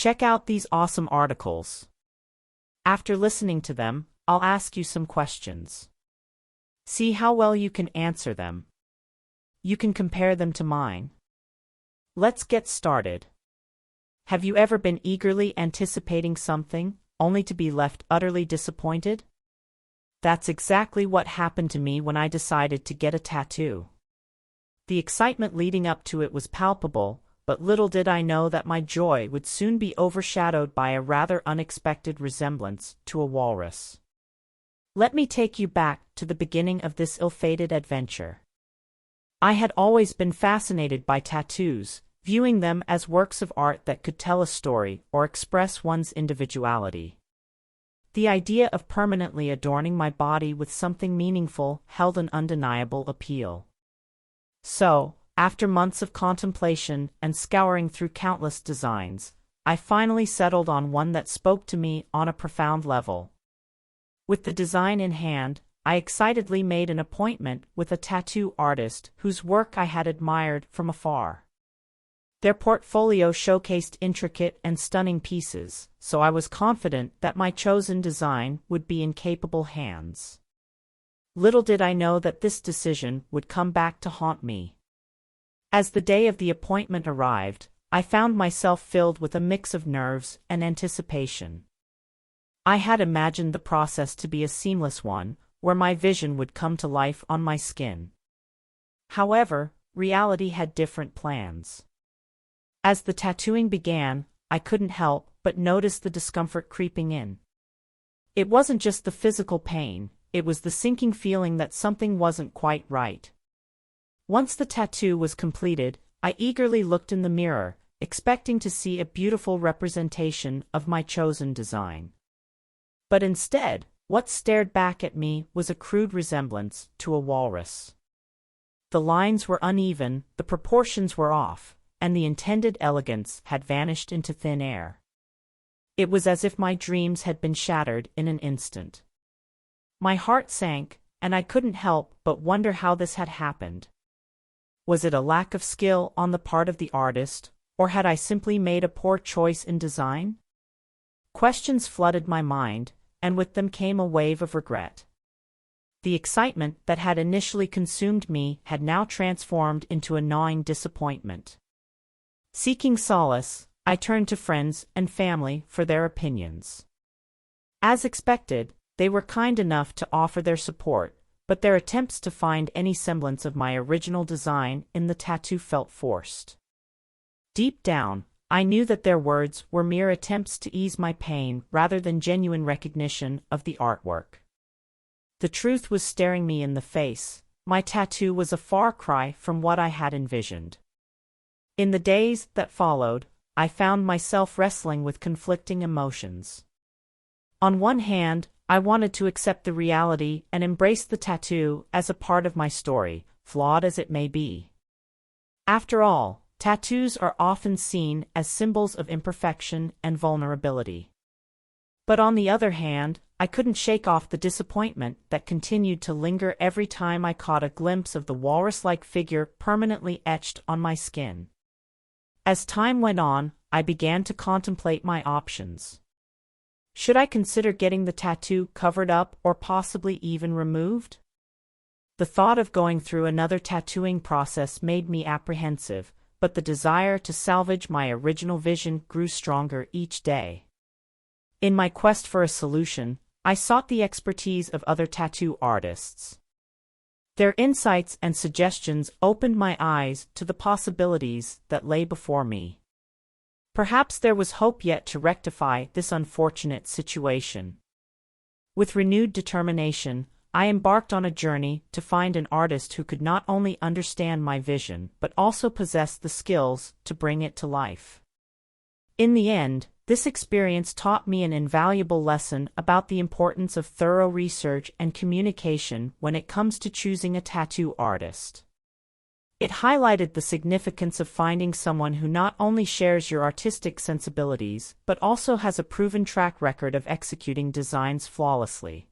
Check out these awesome articles. After listening to them, I'll ask you some questions. See how well you can answer them. You can compare them to mine. Let's get started. Have you ever been eagerly anticipating something, only to be left utterly disappointed? That's exactly what happened to me when I decided to get a tattoo. The excitement leading up to it was palpable, but little did I know that my joy would soon be overshadowed by a rather unexpected resemblance to a walrus. Let me take you back to the beginning of this ill-fated adventure. I had always been fascinated by tattoos, viewing them as works of art that could tell a story or express one's individuality. The idea of permanently adorning my body with something meaningful held an undeniable appeal. So, after months of contemplation and scouring through countless designs, I finally settled on one that spoke to me on a profound level. With the design in hand, I excitedly made an appointment with a tattoo artist whose work I had admired from afar. Their portfolio showcased intricate and stunning pieces, so I was confident that my chosen design would be in capable hands. Little did I know that this decision would come back to haunt me. As the day of the appointment arrived, I found myself filled with a mix of nerves and anticipation. I had imagined the process to be a seamless one, where my vision would come to life on my skin. However, reality had different plans. As the tattooing began, I couldn't help but notice the discomfort creeping in. It wasn't just the physical pain, it was the sinking feeling that something wasn't quite right. Once the tattoo was completed, I eagerly looked in the mirror, expecting to see a beautiful representation of my chosen design. But instead, what stared back at me was a crude resemblance to a walrus. The lines were uneven, the proportions were off, and the intended elegance had vanished into thin air. It was as if my dreams had been shattered in an instant. My heart sank, and I couldn't help but wonder how this had happened. Was it a lack of skill on the part of the artist, or had I simply made a poor choice in design? Questions flooded my mind, and with them came a wave of regret. The excitement that had initially consumed me had now transformed into a gnawing disappointment. Seeking solace, I turned to friends and family for their opinions. As expected, they were kind enough to offer their support, but their attempts to find any semblance of my original design in the tattoo felt forced. Deep down, I knew that their words were mere attempts to ease my pain rather than genuine recognition of the artwork. The truth was staring me in the face: my tattoo was a far cry from what I had envisioned. In the days that followed, I found myself wrestling with conflicting emotions. On one hand, I wanted to accept the reality and embrace the tattoo as a part of my story, flawed as it may be. After all, tattoos are often seen as symbols of imperfection and vulnerability. But on the other hand, I couldn't shake off the disappointment that continued to linger every time I caught a glimpse of the walrus-like figure permanently etched on my skin. As time went on, I began to contemplate my options. Should I consider getting the tattoo covered up or possibly even removed? The thought of going through another tattooing process made me apprehensive, but the desire to salvage my original vision grew stronger each day. In my quest for a solution, I sought the expertise of other tattoo artists. Their insights and suggestions opened my eyes to the possibilities that lay before me. Perhaps there was hope yet to rectify this unfortunate situation. With renewed determination, I embarked on a journey to find an artist who could not only understand my vision but also possess the skills to bring it to life. In the end, this experience taught me an invaluable lesson about the importance of thorough research and communication when it comes to choosing a tattoo artist. It highlighted the significance of finding someone who not only shares your artistic sensibilities but also has a proven track record of executing designs flawlessly.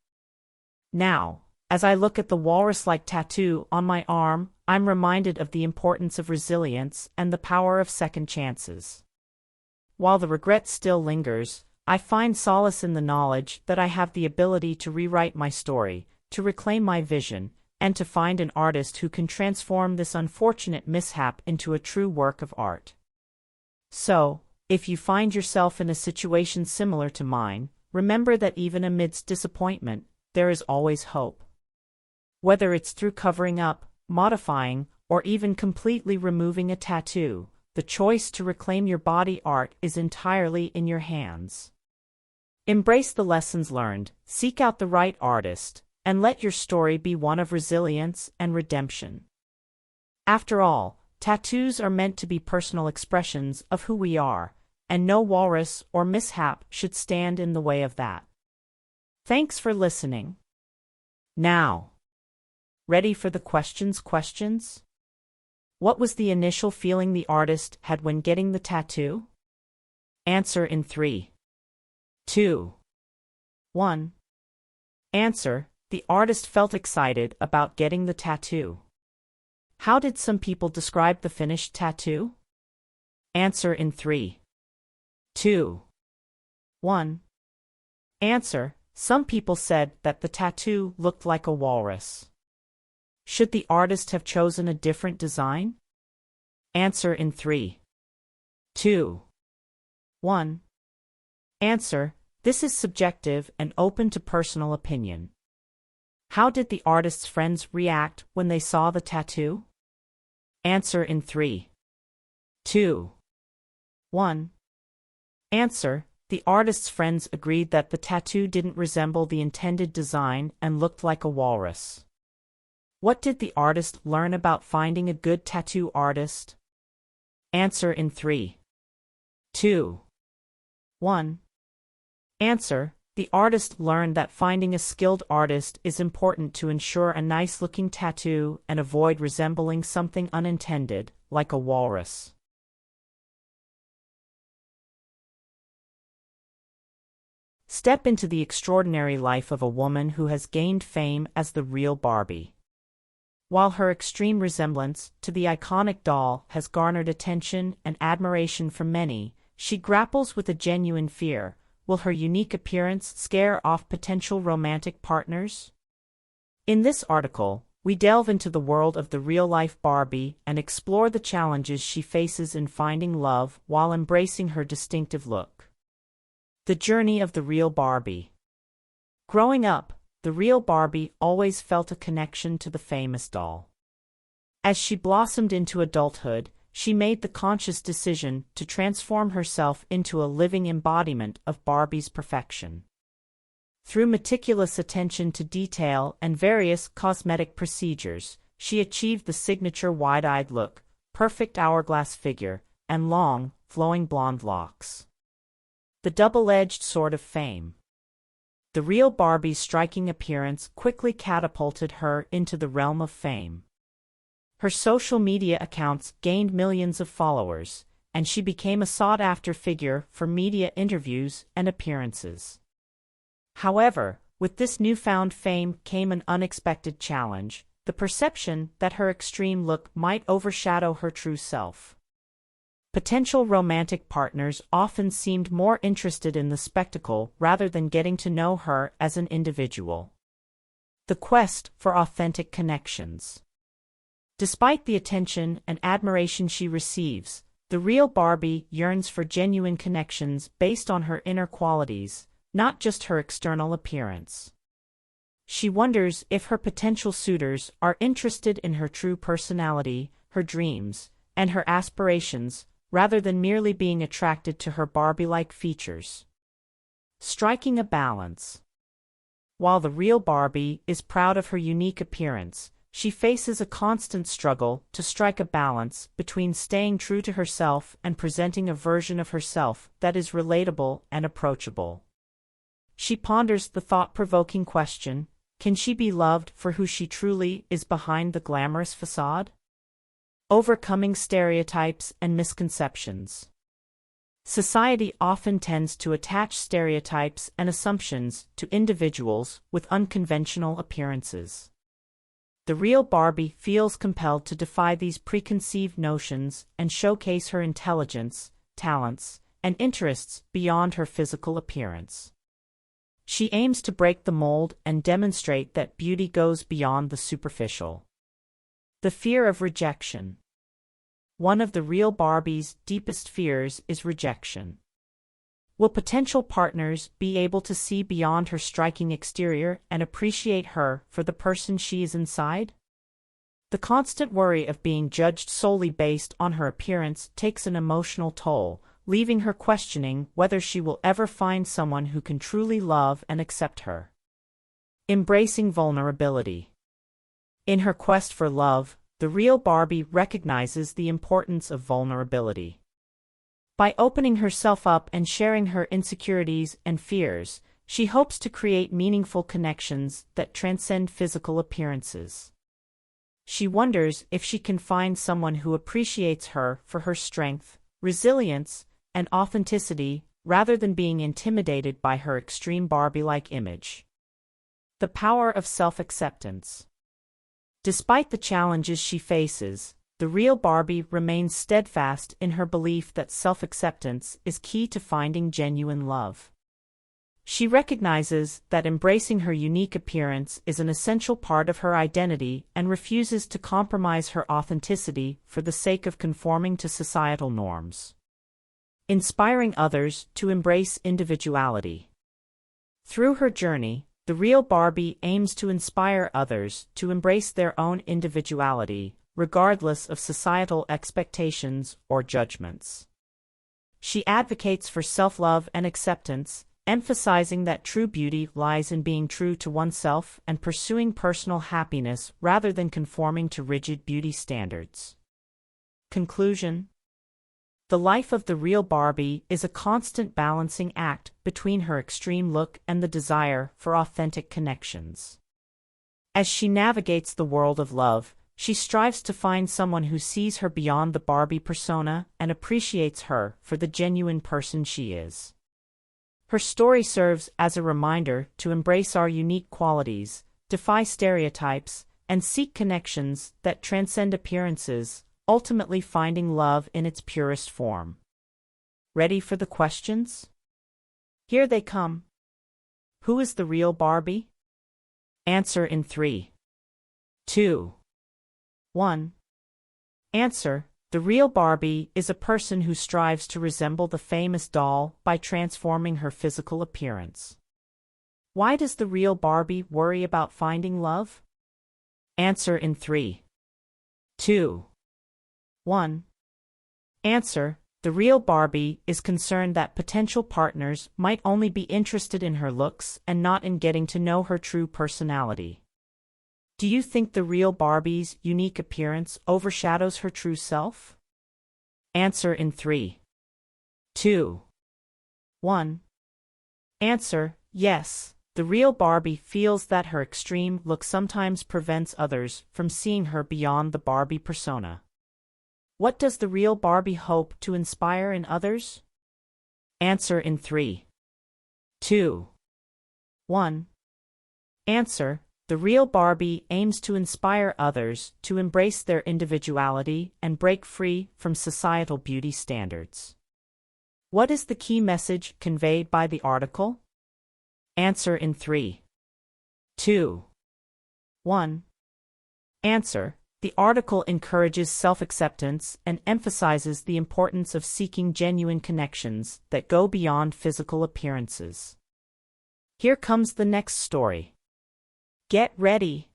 Now, as I look at the walrus-like tattoo on my arm, I'm reminded of the importance of resilience and the power of second chances. While the regret still lingers, I find solace in the knowledge that I have the ability to rewrite my story, to reclaim my vision, and to find an artist who can transform this unfortunate mishap into a true work of art. So, if you find yourself in a situation similar to mine, remember that even amidst disappointment, there is always hope. Whether it's through covering up, modifying, or even completely removing a tattoo, the choice to reclaim your body art is entirely in your hands. Embrace the lessons learned, seek out the right artist, and let your story be one of resilience and redemption. After all, tattoos are meant to be personal expressions of who we are, and no walrus or mishap should stand in the way of that. Thanks for listening. Now, ready for the questions? What was the initial feeling the artist had when getting the tattoo? Answer in 3, 2, 1. Answer: the artist felt excited about getting the tattoo. How did some people describe the finished tattoo? Answer in 3, 2, 1. Answer: some people said that the tattoo looked like a walrus. Should the artist have chosen a different design? Answer in 3, 2, 1. Answer: this is subjective and open to personal opinion. How did the artist's friends react when they saw the tattoo? Answer in 3, 2, 1. Answer: the artist's friends agreed that the tattoo didn't resemble the intended design and looked like a walrus. What did the artist learn about finding a good tattoo artist? Answer in 3, 2, 1. Answer: the artist learned that finding a skilled artist is important to ensure a nice-looking tattoo and avoid resembling something unintended, like a walrus. Step into the extraordinary life of a woman who has gained fame as the Real Barbie. While her extreme resemblance to the iconic doll has garnered attention and admiration from many, she grapples with a genuine fear. Will her unique appearance scare off potential romantic partners? In this article, we delve into the world of the real-life Barbie and explore the challenges she faces in finding love while embracing her distinctive look. The journey of the Real Barbie. Growing up, the Real Barbie always felt a connection to the famous doll. As she blossomed into adulthood, she made the conscious decision to transform herself into a living embodiment of Barbie's perfection. Through meticulous attention to detail and various cosmetic procedures, she achieved the signature wide-eyed look, perfect hourglass figure, and long, flowing blonde locks. The double-edged sword of fame. The Real Barbie's striking appearance quickly catapulted her into the realm of fame. Her social media accounts gained millions of followers, and she became a sought-after figure for media interviews and appearances. However, with this newfound fame came an unexpected challenge: the perception that her extreme look might overshadow her true self. Potential romantic partners often seemed more interested in the spectacle rather than getting to know her as an individual. The quest for authentic connections. Despite the attention and admiration she receives, the Real Barbie yearns for genuine connections based on her inner qualities, not just her external appearance. She wonders if her potential suitors are interested in her true personality, her dreams, and her aspirations, rather than merely being attracted to her Barbie-like features. Striking a balance. While the Real Barbie is proud of her unique appearance, she faces a constant struggle to strike a balance between staying true to herself and presenting a version of herself that is relatable and approachable. She ponders the thought-provoking question: can she be loved for who she truly is behind the glamorous facade? Overcoming stereotypes and misconceptions. Society often tends to attach stereotypes and assumptions to individuals with unconventional appearances. The Real Barbie feels compelled to defy these preconceived notions and showcase her intelligence, talents, and interests beyond her physical appearance. She aims to break the mold and demonstrate that beauty goes beyond the superficial. The fear of rejection. One of the real Barbie's deepest fears is rejection. Will potential partners be able to see beyond her striking exterior and appreciate her for the person she is inside? The constant worry of being judged solely based on her appearance takes an emotional toll, leaving her questioning whether she will ever find someone who can truly love and accept her. Embracing vulnerability. In her quest for love, the real Barbie recognizes the importance of vulnerability. By opening herself up and sharing her insecurities and fears, she hopes to create meaningful connections that transcend physical appearances. She wonders if she can find someone who appreciates her for her strength, resilience, and authenticity, rather than being intimidated by her extreme Barbie-like image. The power of self-acceptance. Despite the challenges she faces, the real Barbie remains steadfast in her belief that self-acceptance is key to finding genuine love. She recognizes that embracing her unique appearance is an essential part of her identity and refuses to compromise her authenticity for the sake of conforming to societal norms. Inspiring others to embrace individuality. Through her journey, the real Barbie aims to inspire others to embrace their own individuality, regardless of societal expectations or judgments. She advocates for self-love and acceptance, emphasizing that true beauty lies in being true to oneself and pursuing personal happiness rather than conforming to rigid beauty standards. Conclusion. The life of the real Barbie is a constant balancing act between her extreme look and the desire for authentic connections. As she navigates the world of love, she strives to find someone who sees her beyond the Barbie persona and appreciates her for the genuine person she is. Her story serves as a reminder to embrace our unique qualities, defy stereotypes, and seek connections that transcend appearances, ultimately finding love in its purest form. Ready for the questions? Here they come. Who is the real Barbie? Answer in 3, 2, 1. Answer: the real Barbie is a person who strives to resemble the famous doll by transforming her physical appearance. Why does the real Barbie worry about finding love? Answer in 3, 2, 1. Answer: the real Barbie is concerned that potential partners might only be interested in her looks and not in getting to know her true personality. Do you think the real Barbie's unique appearance overshadows her true self? Answer in 3, 2, 1. Answer: yes, the real Barbie feels that her extreme look sometimes prevents others from seeing her beyond the Barbie persona. What does the real Barbie hope to inspire in others? Answer in 3, 2, 1. Answer: the real Barbie aims to inspire others to embrace their individuality and break free from societal beauty standards. What is the key message conveyed by the article? Answer in 3, 2, 1. Answer: the article encourages self-acceptance and emphasizes the importance of seeking genuine connections that go beyond physical appearances. Here comes the next story. Get ready!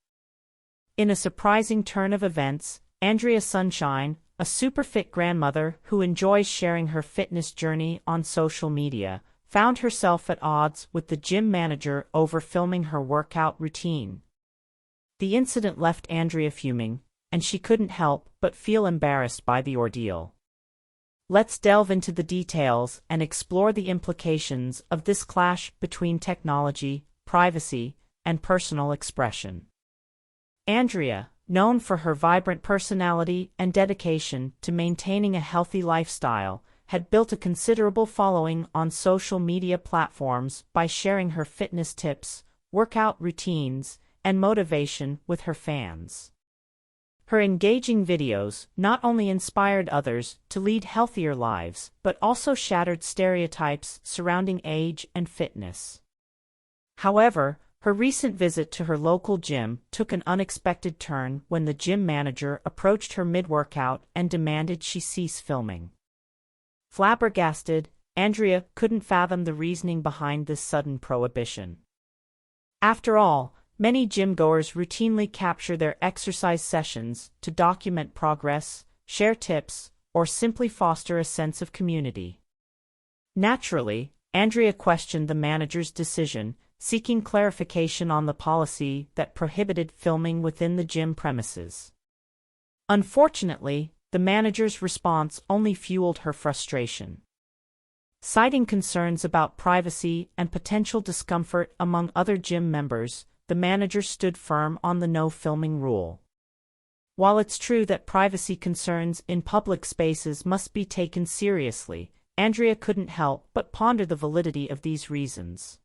In a surprising turn of events, Andrea Sunshine, a super-fit grandmother who enjoys sharing her fitness journey on social media, found herself at odds with the gym manager over filming her workout routine. The incident left Andrea fuming, and she couldn't help but feel embarrassed by the ordeal. Let's delve into the details and explore the implications of this clash between technology, privacy, and personal expression. Andrea, known for her vibrant personality and dedication to maintaining a healthy lifestyle, had built a considerable following on social media platforms by sharing her fitness tips, workout routines, and motivation with her fans. Her engaging videos not only inspired others to lead healthier lives, but also shattered stereotypes surrounding age and fitness. However, her recent visit to her local gym took an unexpected turn when the gym manager approached her mid-workout and demanded she cease filming. Flabbergasted, Andrea couldn't fathom the reasoning behind this sudden prohibition. After all, many gym-goers routinely capture their exercise sessions to document progress, share tips, or simply foster a sense of community. Naturally, Andrea questioned the manager's decision, seeking clarification on the policy that prohibited filming within the gym premises. Unfortunately, the manager's response only fueled her frustration. Citing concerns about privacy and potential discomfort among other gym members, the manager stood firm on the no filming rule. While it's true that privacy concerns in public spaces must be taken seriously, Andrea couldn't help but ponder the validity of these reasons.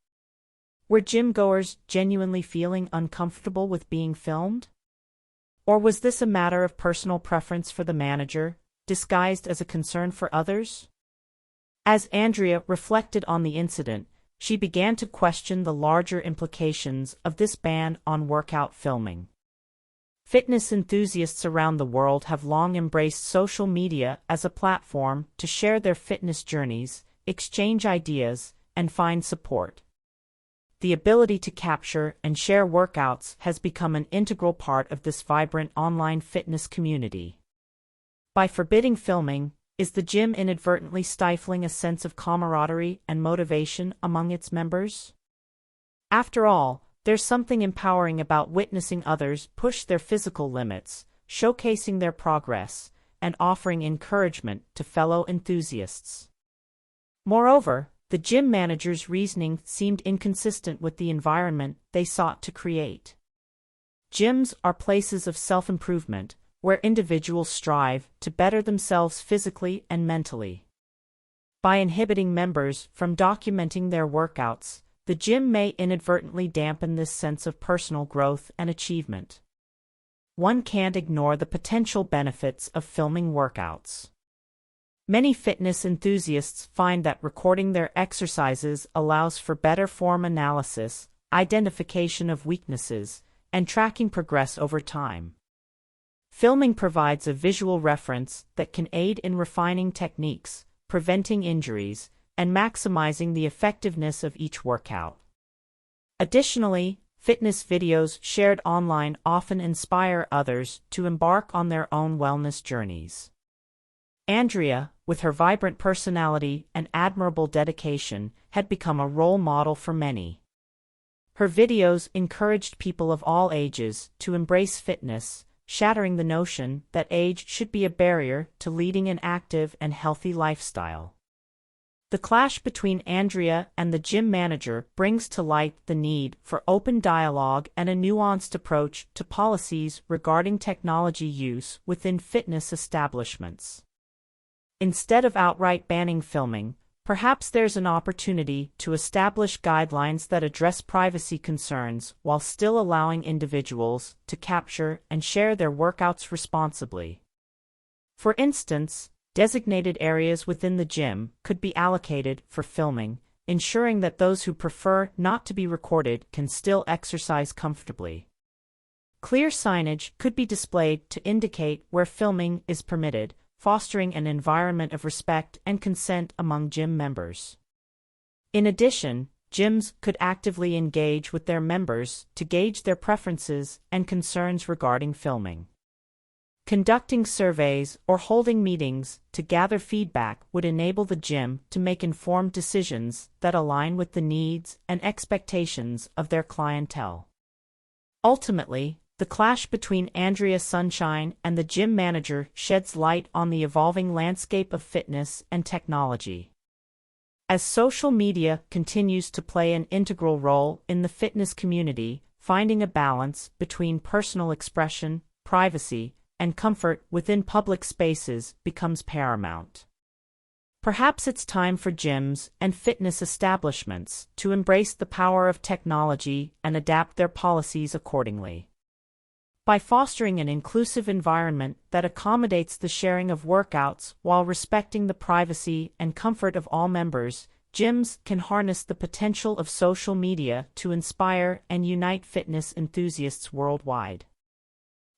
Were gym-goers genuinely feeling uncomfortable with being filmed? Or was this a matter of personal preference for the manager, disguised as a concern for others? As Andrea reflected on the incident, she began to question the larger implications of this ban on workout filming. Fitness enthusiasts around the world have long embraced social media as a platform to share their fitness journeys, exchange ideas, and find support. The ability to capture and share workouts has become an integral part of this vibrant online fitness community. By forbidding filming, is the gym inadvertently stifling a sense of camaraderie and motivation among its members? After all, there's something empowering about witnessing others push their physical limits, showcasing their progress, and offering encouragement to fellow enthusiasts. Moreover, the gym manager's reasoning seemed inconsistent with the environment they sought to create. Gyms are places of self-improvement, where individuals strive to better themselves physically and mentally. By inhibiting members from documenting their workouts, the gym may inadvertently dampen this sense of personal growth and achievement. One can't ignore the potential benefits of filming workouts. Many fitness enthusiasts find that recording their exercises allows for better form analysis, identification of weaknesses, and tracking progress over time. Filming provides a visual reference that can aid in refining techniques, preventing injuries, and maximizing the effectiveness of each workout. Additionally, fitness videos shared online often inspire others to embark on their own wellness journeys. Andrea, with her vibrant personality and admirable dedication, had become a role model for many. Her videos encouraged people of all ages to embrace fitness, shattering the notion that age should be a barrier to leading an active and healthy lifestyle. The clash between Andrea and the gym manager brings to light the need for open dialogue and a nuanced approach to policies regarding technology use within fitness establishments. Instead of outright banning filming, perhaps there's an opportunity to establish guidelines that address privacy concerns while still allowing individuals to capture and share their workouts responsibly. For instance, designated areas within the gym could be allocated for filming, ensuring that those who prefer not to be recorded can still exercise comfortably. Clear signage could be displayed to indicate where filming is permitted, fostering an environment of respect and consent among gym members. In addition, gyms could actively engage with their members to gauge their preferences and concerns regarding filming. Conducting surveys or holding meetings to gather feedback would enable the gym to make informed decisions that align with the needs and expectations of their clientele. Ultimately, the clash between Andrea Sunshine and the gym manager sheds light on the evolving landscape of fitness and technology. As social media continues to play an integral role in the fitness community, finding a balance between personal expression, privacy, and comfort within public spaces becomes paramount. Perhaps it's time for gyms and fitness establishments to embrace the power of technology and adapt their policies accordingly. By fostering an inclusive environment that accommodates the sharing of workouts while respecting the privacy and comfort of all members, gyms can harness the potential of social media to inspire and unite fitness enthusiasts worldwide.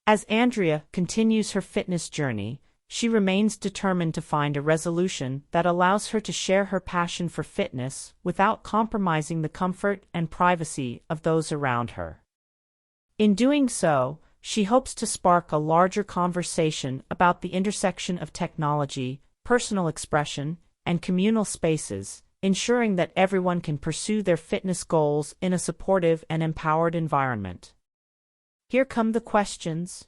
As Andrea continues her fitness journey, she remains determined to find a resolution that allows her to share her passion for fitness without compromising the comfort and privacy of those around her. In doing so, she hopes to spark a larger conversation about the intersection of technology, personal expression, and communal spaces, ensuring that everyone can pursue their fitness goals in a supportive and empowered environment. Here come the questions.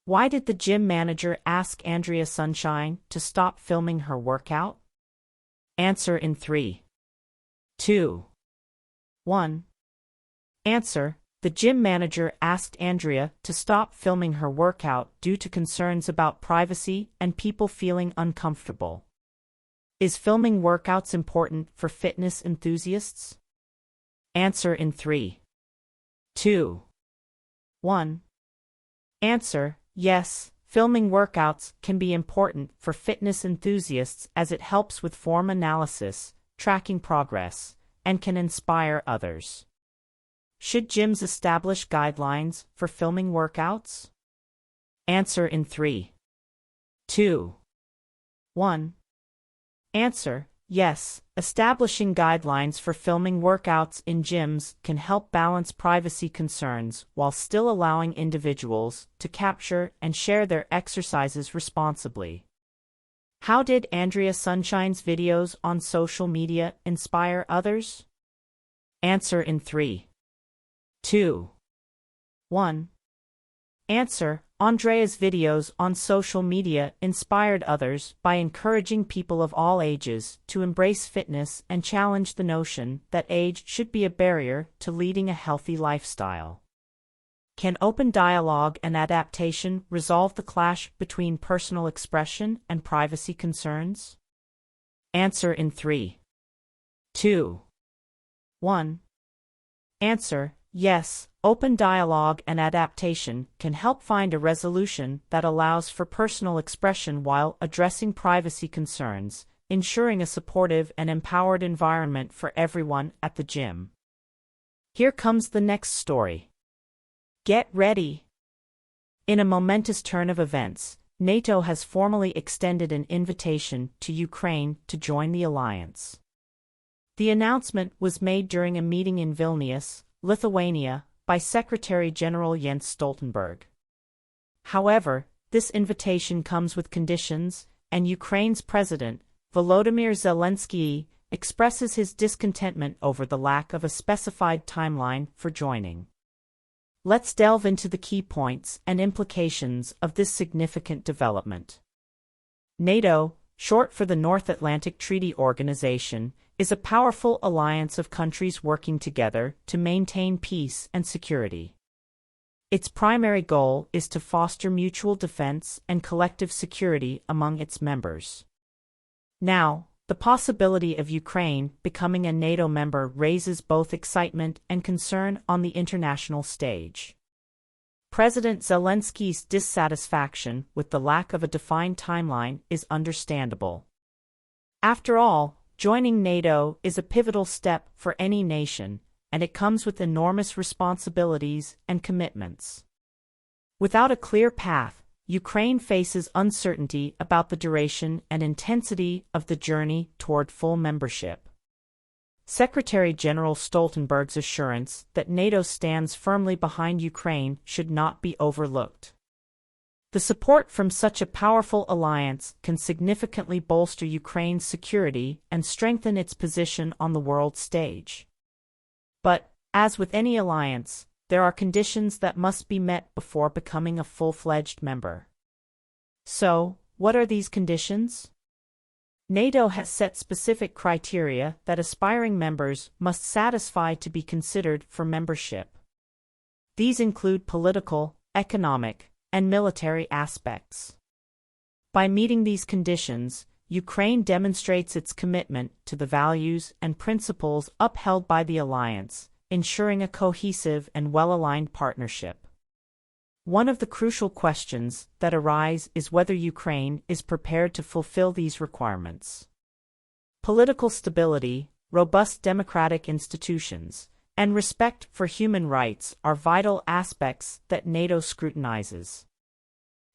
Why did the gym manager ask Andrea Sunshine to stop filming her workout? Answer in 3, 2, 1. Answer: the gym manager asked Andrea to stop filming her workout due to concerns about privacy and people feeling uncomfortable. Is filming workouts important for fitness enthusiasts? Answer in 3, 2, 1. Answer: yes, filming workouts can be important for fitness enthusiasts as it helps with form analysis, tracking progress, and can inspire others. Should gyms establish guidelines for filming workouts? Answer in 3, 2, 1. Answer: yes, establishing guidelines for filming workouts in gyms can help balance privacy concerns while still allowing individuals to capture and share their exercises responsibly. How did Andrea Sunshine's videos on social media inspire others? Answer in 3, 2, 1. Answer: Andrea's videos on social media inspired others by encouraging people of all ages to embrace fitness and challenge the notion that age should be a barrier to leading a healthy lifestyle. Can open dialogue and adaptation resolve the clash between personal expression and privacy concerns? Answer in 3, 2, 1. Answer: yes, open dialogue and adaptation can help find a resolution that allows for personal expression while addressing privacy concerns, ensuring a supportive and empowered environment for everyone at the gym. Here comes the next story. Get ready! In a momentous turn of events, NATO has formally extended an invitation to Ukraine to join the alliance. The announcement was made during a meeting in Vilnius, Lithuania, by Secretary-General Jens Stoltenberg. However, this invitation comes with conditions, and Ukraine's President, Volodymyr Zelensky, expresses his discontentment over the lack of a specified timeline for joining. Let's delve into the key points and implications of this significant development. NATO, short for the North Atlantic Treaty Organization, is a powerful alliance of countries working together to maintain peace and security. Its primary goal is to foster mutual defense and collective security among its members. Now, the possibility of Ukraine becoming a NATO member raises both excitement and concern on the international stage. President Zelensky's dissatisfaction with the lack of a defined timeline is understandable. After all, joining NATO is a pivotal step for any nation, and it comes with enormous responsibilities and commitments. Without a clear path, Ukraine faces uncertainty about the duration and intensity of the journey toward full membership. Secretary-General Stoltenberg's assurance that NATO stands firmly behind Ukraine should not be overlooked. The support from such a powerful alliance can significantly bolster Ukraine's security and strengthen its position on the world stage. But, as with any alliance, there are conditions that must be met before becoming a full-fledged member. So, what are these conditions? NATO has set specific criteria that aspiring members must satisfy to be considered for membership. These include political, economic, and military aspects. By meeting these conditions, Ukraine demonstrates its commitment to the values and principles upheld by the alliance, ensuring a cohesive and well-aligned partnership. One of the crucial questions that arise is whether Ukraine is prepared to fulfill these requirements. Political stability, robust democratic institutions, and respect for human rights are vital aspects that NATO scrutinizes.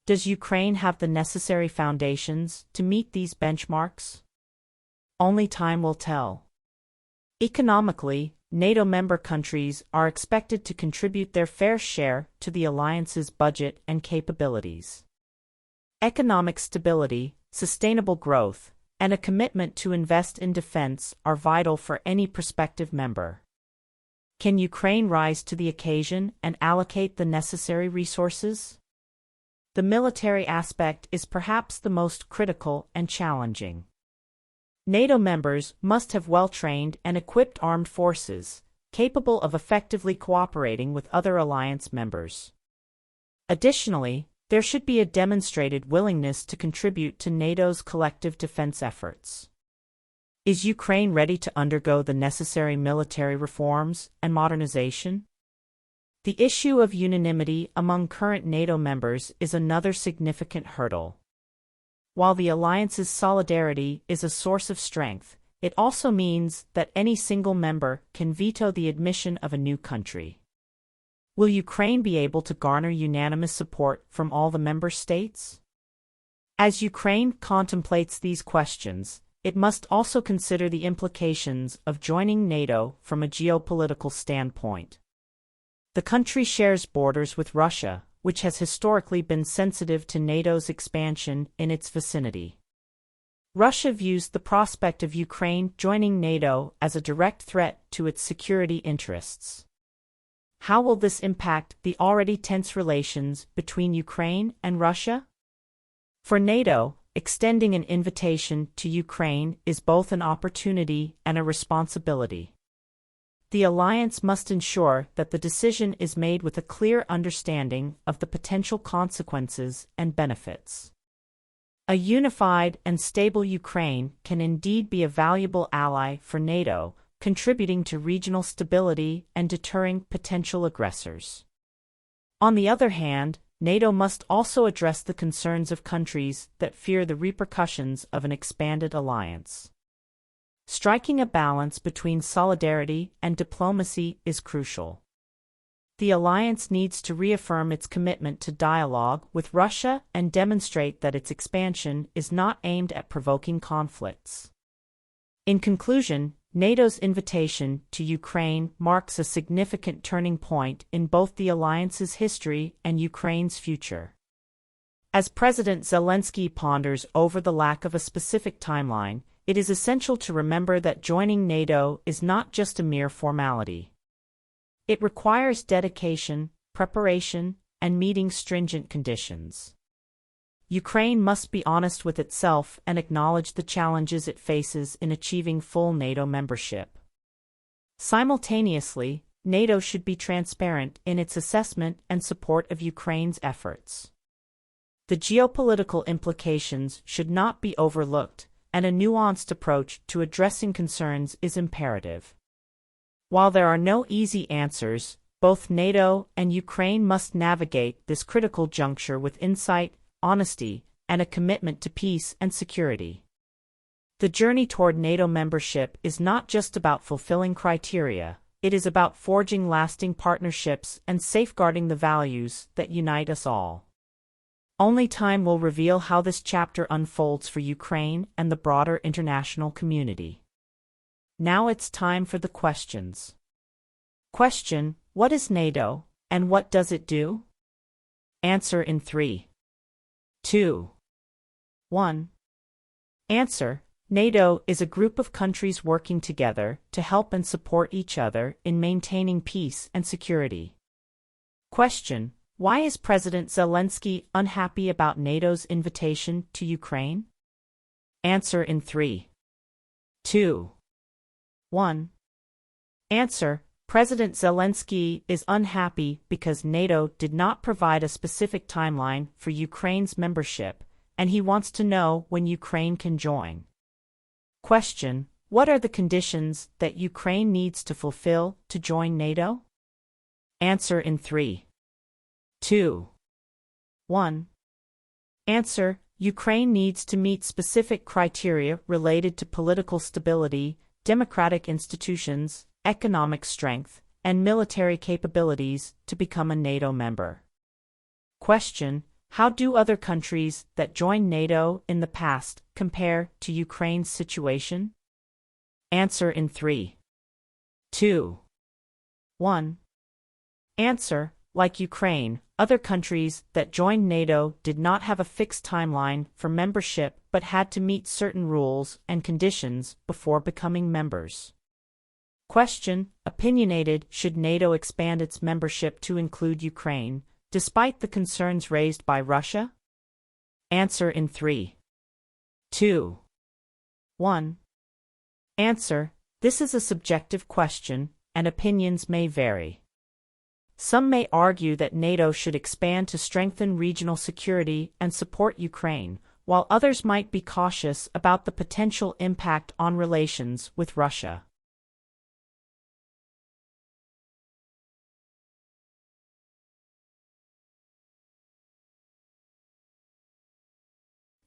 Does Ukraine have the necessary foundations to meet these benchmarks? Only time will tell. Economically, NATO member countries are expected to contribute their fair share to the alliance's budget and capabilities. Economic stability, sustainable growth, and a commitment to invest in defense are vital for any prospective member. Can Ukraine rise to the occasion and allocate the necessary resources? The military aspect is perhaps the most critical and challenging. NATO members must have well-trained and equipped armed forces, capable of effectively cooperating with other alliance members. Additionally, there should be a demonstrated willingness to contribute to NATO's collective defense efforts. Is Ukraine ready to undergo the necessary military reforms and modernization? The issue of unanimity among current NATO members is another significant hurdle. While the alliance's solidarity is a source of strength, it also means that any single member can veto the admission of a new country. Will Ukraine be able to garner unanimous support from all the member states? As Ukraine contemplates these questions, it must also consider the implications of joining NATO from a geopolitical standpoint. The country shares borders with Russia, which has historically been sensitive to NATO's expansion in its vicinity. Russia views the prospect of Ukraine joining NATO as a direct threat to its security interests. How will this impact the already tense relations between Ukraine and Russia? For NATO, extending an invitation to Ukraine is both an opportunity and a responsibility. The alliance must ensure that the decision is made with a clear understanding of the potential consequences and benefits. A unified and stable Ukraine can indeed be a valuable ally for NATO, contributing to regional stability and deterring potential aggressors. On the other hand, NATO must also address the concerns of countries that fear the repercussions of an expanded alliance. Striking a balance between solidarity and diplomacy is crucial. The alliance needs to reaffirm its commitment to dialogue with Russia and demonstrate that its expansion is not aimed at provoking conflicts. In conclusion, NATO's invitation to Ukraine marks a significant turning point in both the alliance's history and Ukraine's future. As President Zelensky ponders over the lack of a specific timeline, it is essential to remember that joining NATO is not just a mere formality. It requires dedication, preparation, and meeting stringent conditions. Ukraine must be honest with itself and acknowledge the challenges it faces in achieving full NATO membership. Simultaneously, NATO should be transparent in its assessment and support of Ukraine's efforts. The geopolitical implications should not be overlooked, and a nuanced approach to addressing concerns is imperative. While there are no easy answers, both NATO and Ukraine must navigate this critical juncture with insight, honesty, and a commitment to peace and security. The journey toward NATO membership is not just about fulfilling criteria, it is about forging lasting partnerships and safeguarding the values that unite us all. Only time will reveal how this chapter unfolds for Ukraine and the broader international community. Now it's time for the questions. Question: what is NATO, and what does it do? Answer in 3, 2, 1. Answer: NATO is a group of countries working together to help and support each other in maintaining peace and security. Question: why is President Zelensky unhappy about NATO's invitation to Ukraine? Answer in 3, 2, 1. Answer: President Zelensky is unhappy because NATO did not provide a specific timeline for Ukraine's membership, and he wants to know when Ukraine can join. Question: what are the conditions that Ukraine needs to fulfill to join NATO? Answer in 3, 2, 1. Answer: Ukraine needs to meet specific criteria related to political stability, democratic institutions, economic strength, and military capabilities to become a NATO member. Question: How do other countries that joined NATO in the past compare to Ukraine's situation? Answer in 3, 2, 1. Answer: Like Ukraine, other countries that joined NATO did not have a fixed timeline for membership but had to meet certain rules and conditions before becoming members. Question: Opinionated: Should NATO expand its membership to include Ukraine, despite the concerns raised by Russia? Answer in 3, 2, 1. Answer: This is a subjective question, and opinions may vary. Some may argue that NATO should expand to strengthen regional security and support Ukraine, while others might be cautious about the potential impact on relations with Russia.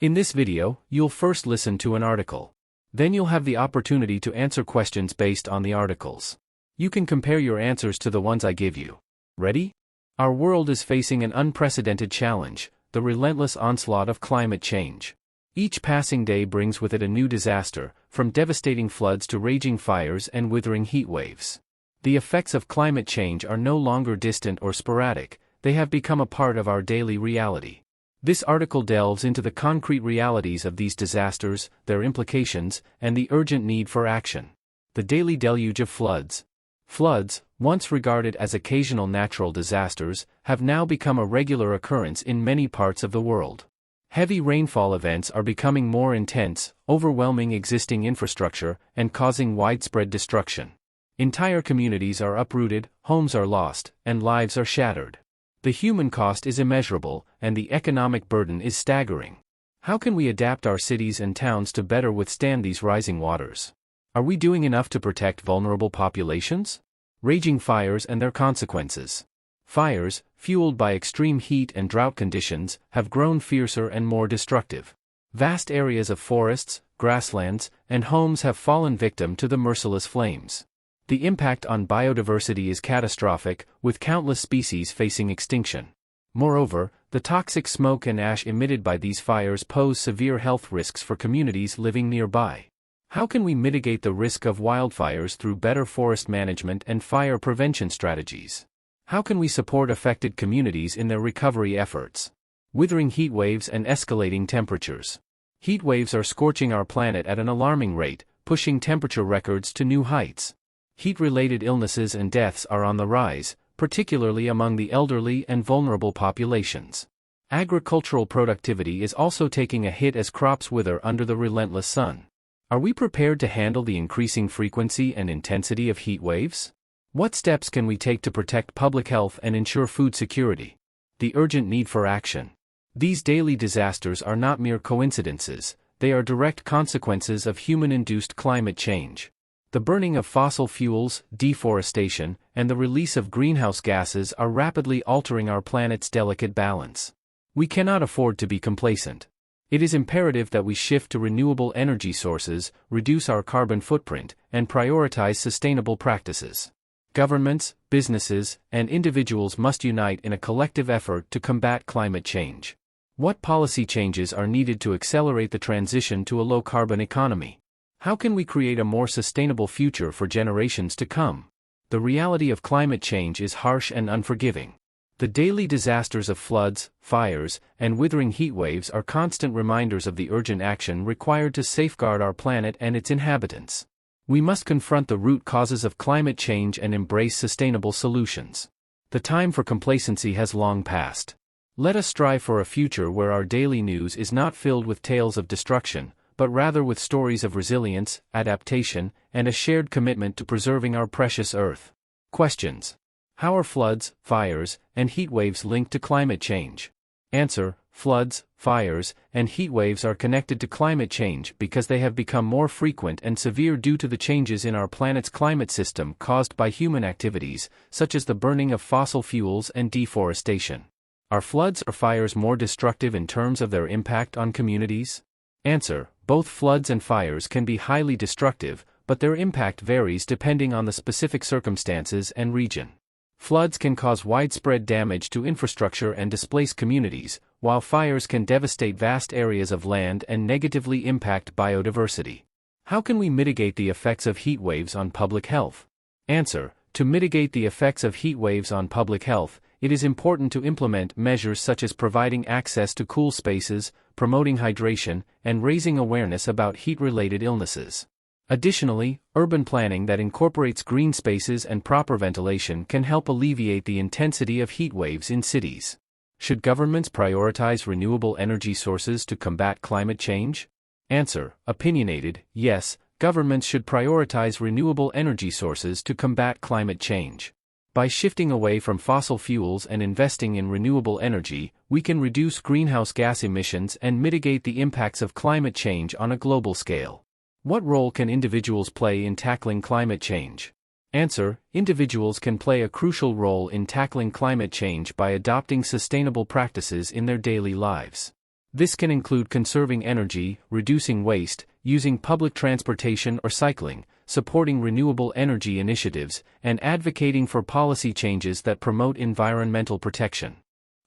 In this video, you'll first listen to an article. Then you'll have the opportunity to answer questions based on the articles. You can compare your answers to the ones I give you. Ready? Our world is facing an unprecedented challenge, the relentless onslaught of climate change. Each passing day brings with it a new disaster, from devastating floods to raging fires and withering heat waves. The effects of climate change are no longer distant or sporadic, they have become a part of our daily reality. This article delves into the concrete realities of these disasters, their implications, and the urgent need for action. The daily deluge of floods. Floods, once regarded as occasional natural disasters, have now become a regular occurrence in many parts of the world. Heavy rainfall events are becoming more intense, overwhelming existing infrastructure, and causing widespread destruction. Entire communities are uprooted, homes are lost, and lives are shattered. The human cost is immeasurable, and the economic burden is staggering. How can we adapt our cities and towns to better withstand these rising waters? Are we doing enough to protect vulnerable populations? Raging fires and their consequences. Fires, fueled by extreme heat and drought conditions, have grown fiercer and more destructive. Vast areas of forests, grasslands, and homes have fallen victim to the merciless flames. The impact on biodiversity is catastrophic, with countless species facing extinction. Moreover, the toxic smoke and ash emitted by these fires pose severe health risks for communities living nearby. How can we mitigate the risk of wildfires through better forest management and fire prevention strategies? How can we support affected communities in their recovery efforts? Withering heat waves and escalating temperatures. Heat waves are scorching our planet at an alarming rate, pushing temperature records to new heights. Heat-related illnesses and deaths are on the rise, particularly among the elderly and vulnerable populations. Agricultural productivity is also taking a hit as crops wither under the relentless sun. Are we prepared to handle the increasing frequency and intensity of heat waves? What steps can we take to protect public health and ensure food security? The urgent need for action. These daily disasters are not mere coincidences, they are direct consequences of human-induced climate change. The burning of fossil fuels, deforestation, and the release of greenhouse gases are rapidly altering our planet's delicate balance. We cannot afford to be complacent. It is imperative that we shift to renewable energy sources, reduce our carbon footprint, and prioritize sustainable practices. Governments, businesses, and individuals must unite in a collective effort to combat climate change. What policy changes are needed to accelerate the transition to a low-carbon economy? How can we create a more sustainable future for generations to come? The reality of climate change is harsh and unforgiving. The daily disasters of floods, fires, and withering heat waves are constant reminders of the urgent action required to safeguard our planet and its inhabitants. We must confront the root causes of climate change and embrace sustainable solutions. The time for complacency has long passed. Let us strive for a future where our daily news is not filled with tales of destruction, but rather with stories of resilience, adaptation, and a shared commitment to preserving our precious Earth. Questions. How are floods, fires, and heat waves linked to climate change? Answer: Floods, fires, and heat waves are connected to climate change because they have become more frequent and severe due to the changes in our planet's climate system caused by human activities, such as the burning of fossil fuels and deforestation. Are floods or fires more destructive in terms of their impact on communities? Answer: both floods and fires can be highly destructive, but their impact varies depending on the specific circumstances and region. Floods can cause widespread damage to infrastructure and displace communities, while fires can devastate vast areas of land and negatively impact biodiversity. How can we mitigate the effects of heat waves on public health? Answer: to mitigate the effects of heat waves on public health, it is important to implement measures such as providing access to cool spaces, promoting hydration, and raising awareness about heat-related illnesses. Additionally, urban planning that incorporates green spaces and proper ventilation can help alleviate the intensity of heat waves in cities. Should governments prioritize renewable energy sources to combat climate change? Answer: opinionated, yes, governments should prioritize renewable energy sources to combat climate change. By shifting away from fossil fuels and investing in renewable energy, we can reduce greenhouse gas emissions and mitigate the impacts of climate change on a global scale. What role can individuals play in tackling climate change? Answer: individuals can play a crucial role in tackling climate change by adopting sustainable practices in their daily lives. This can include conserving energy, reducing waste, using public transportation or cycling, supporting renewable energy initiatives, and advocating for policy changes that promote environmental protection.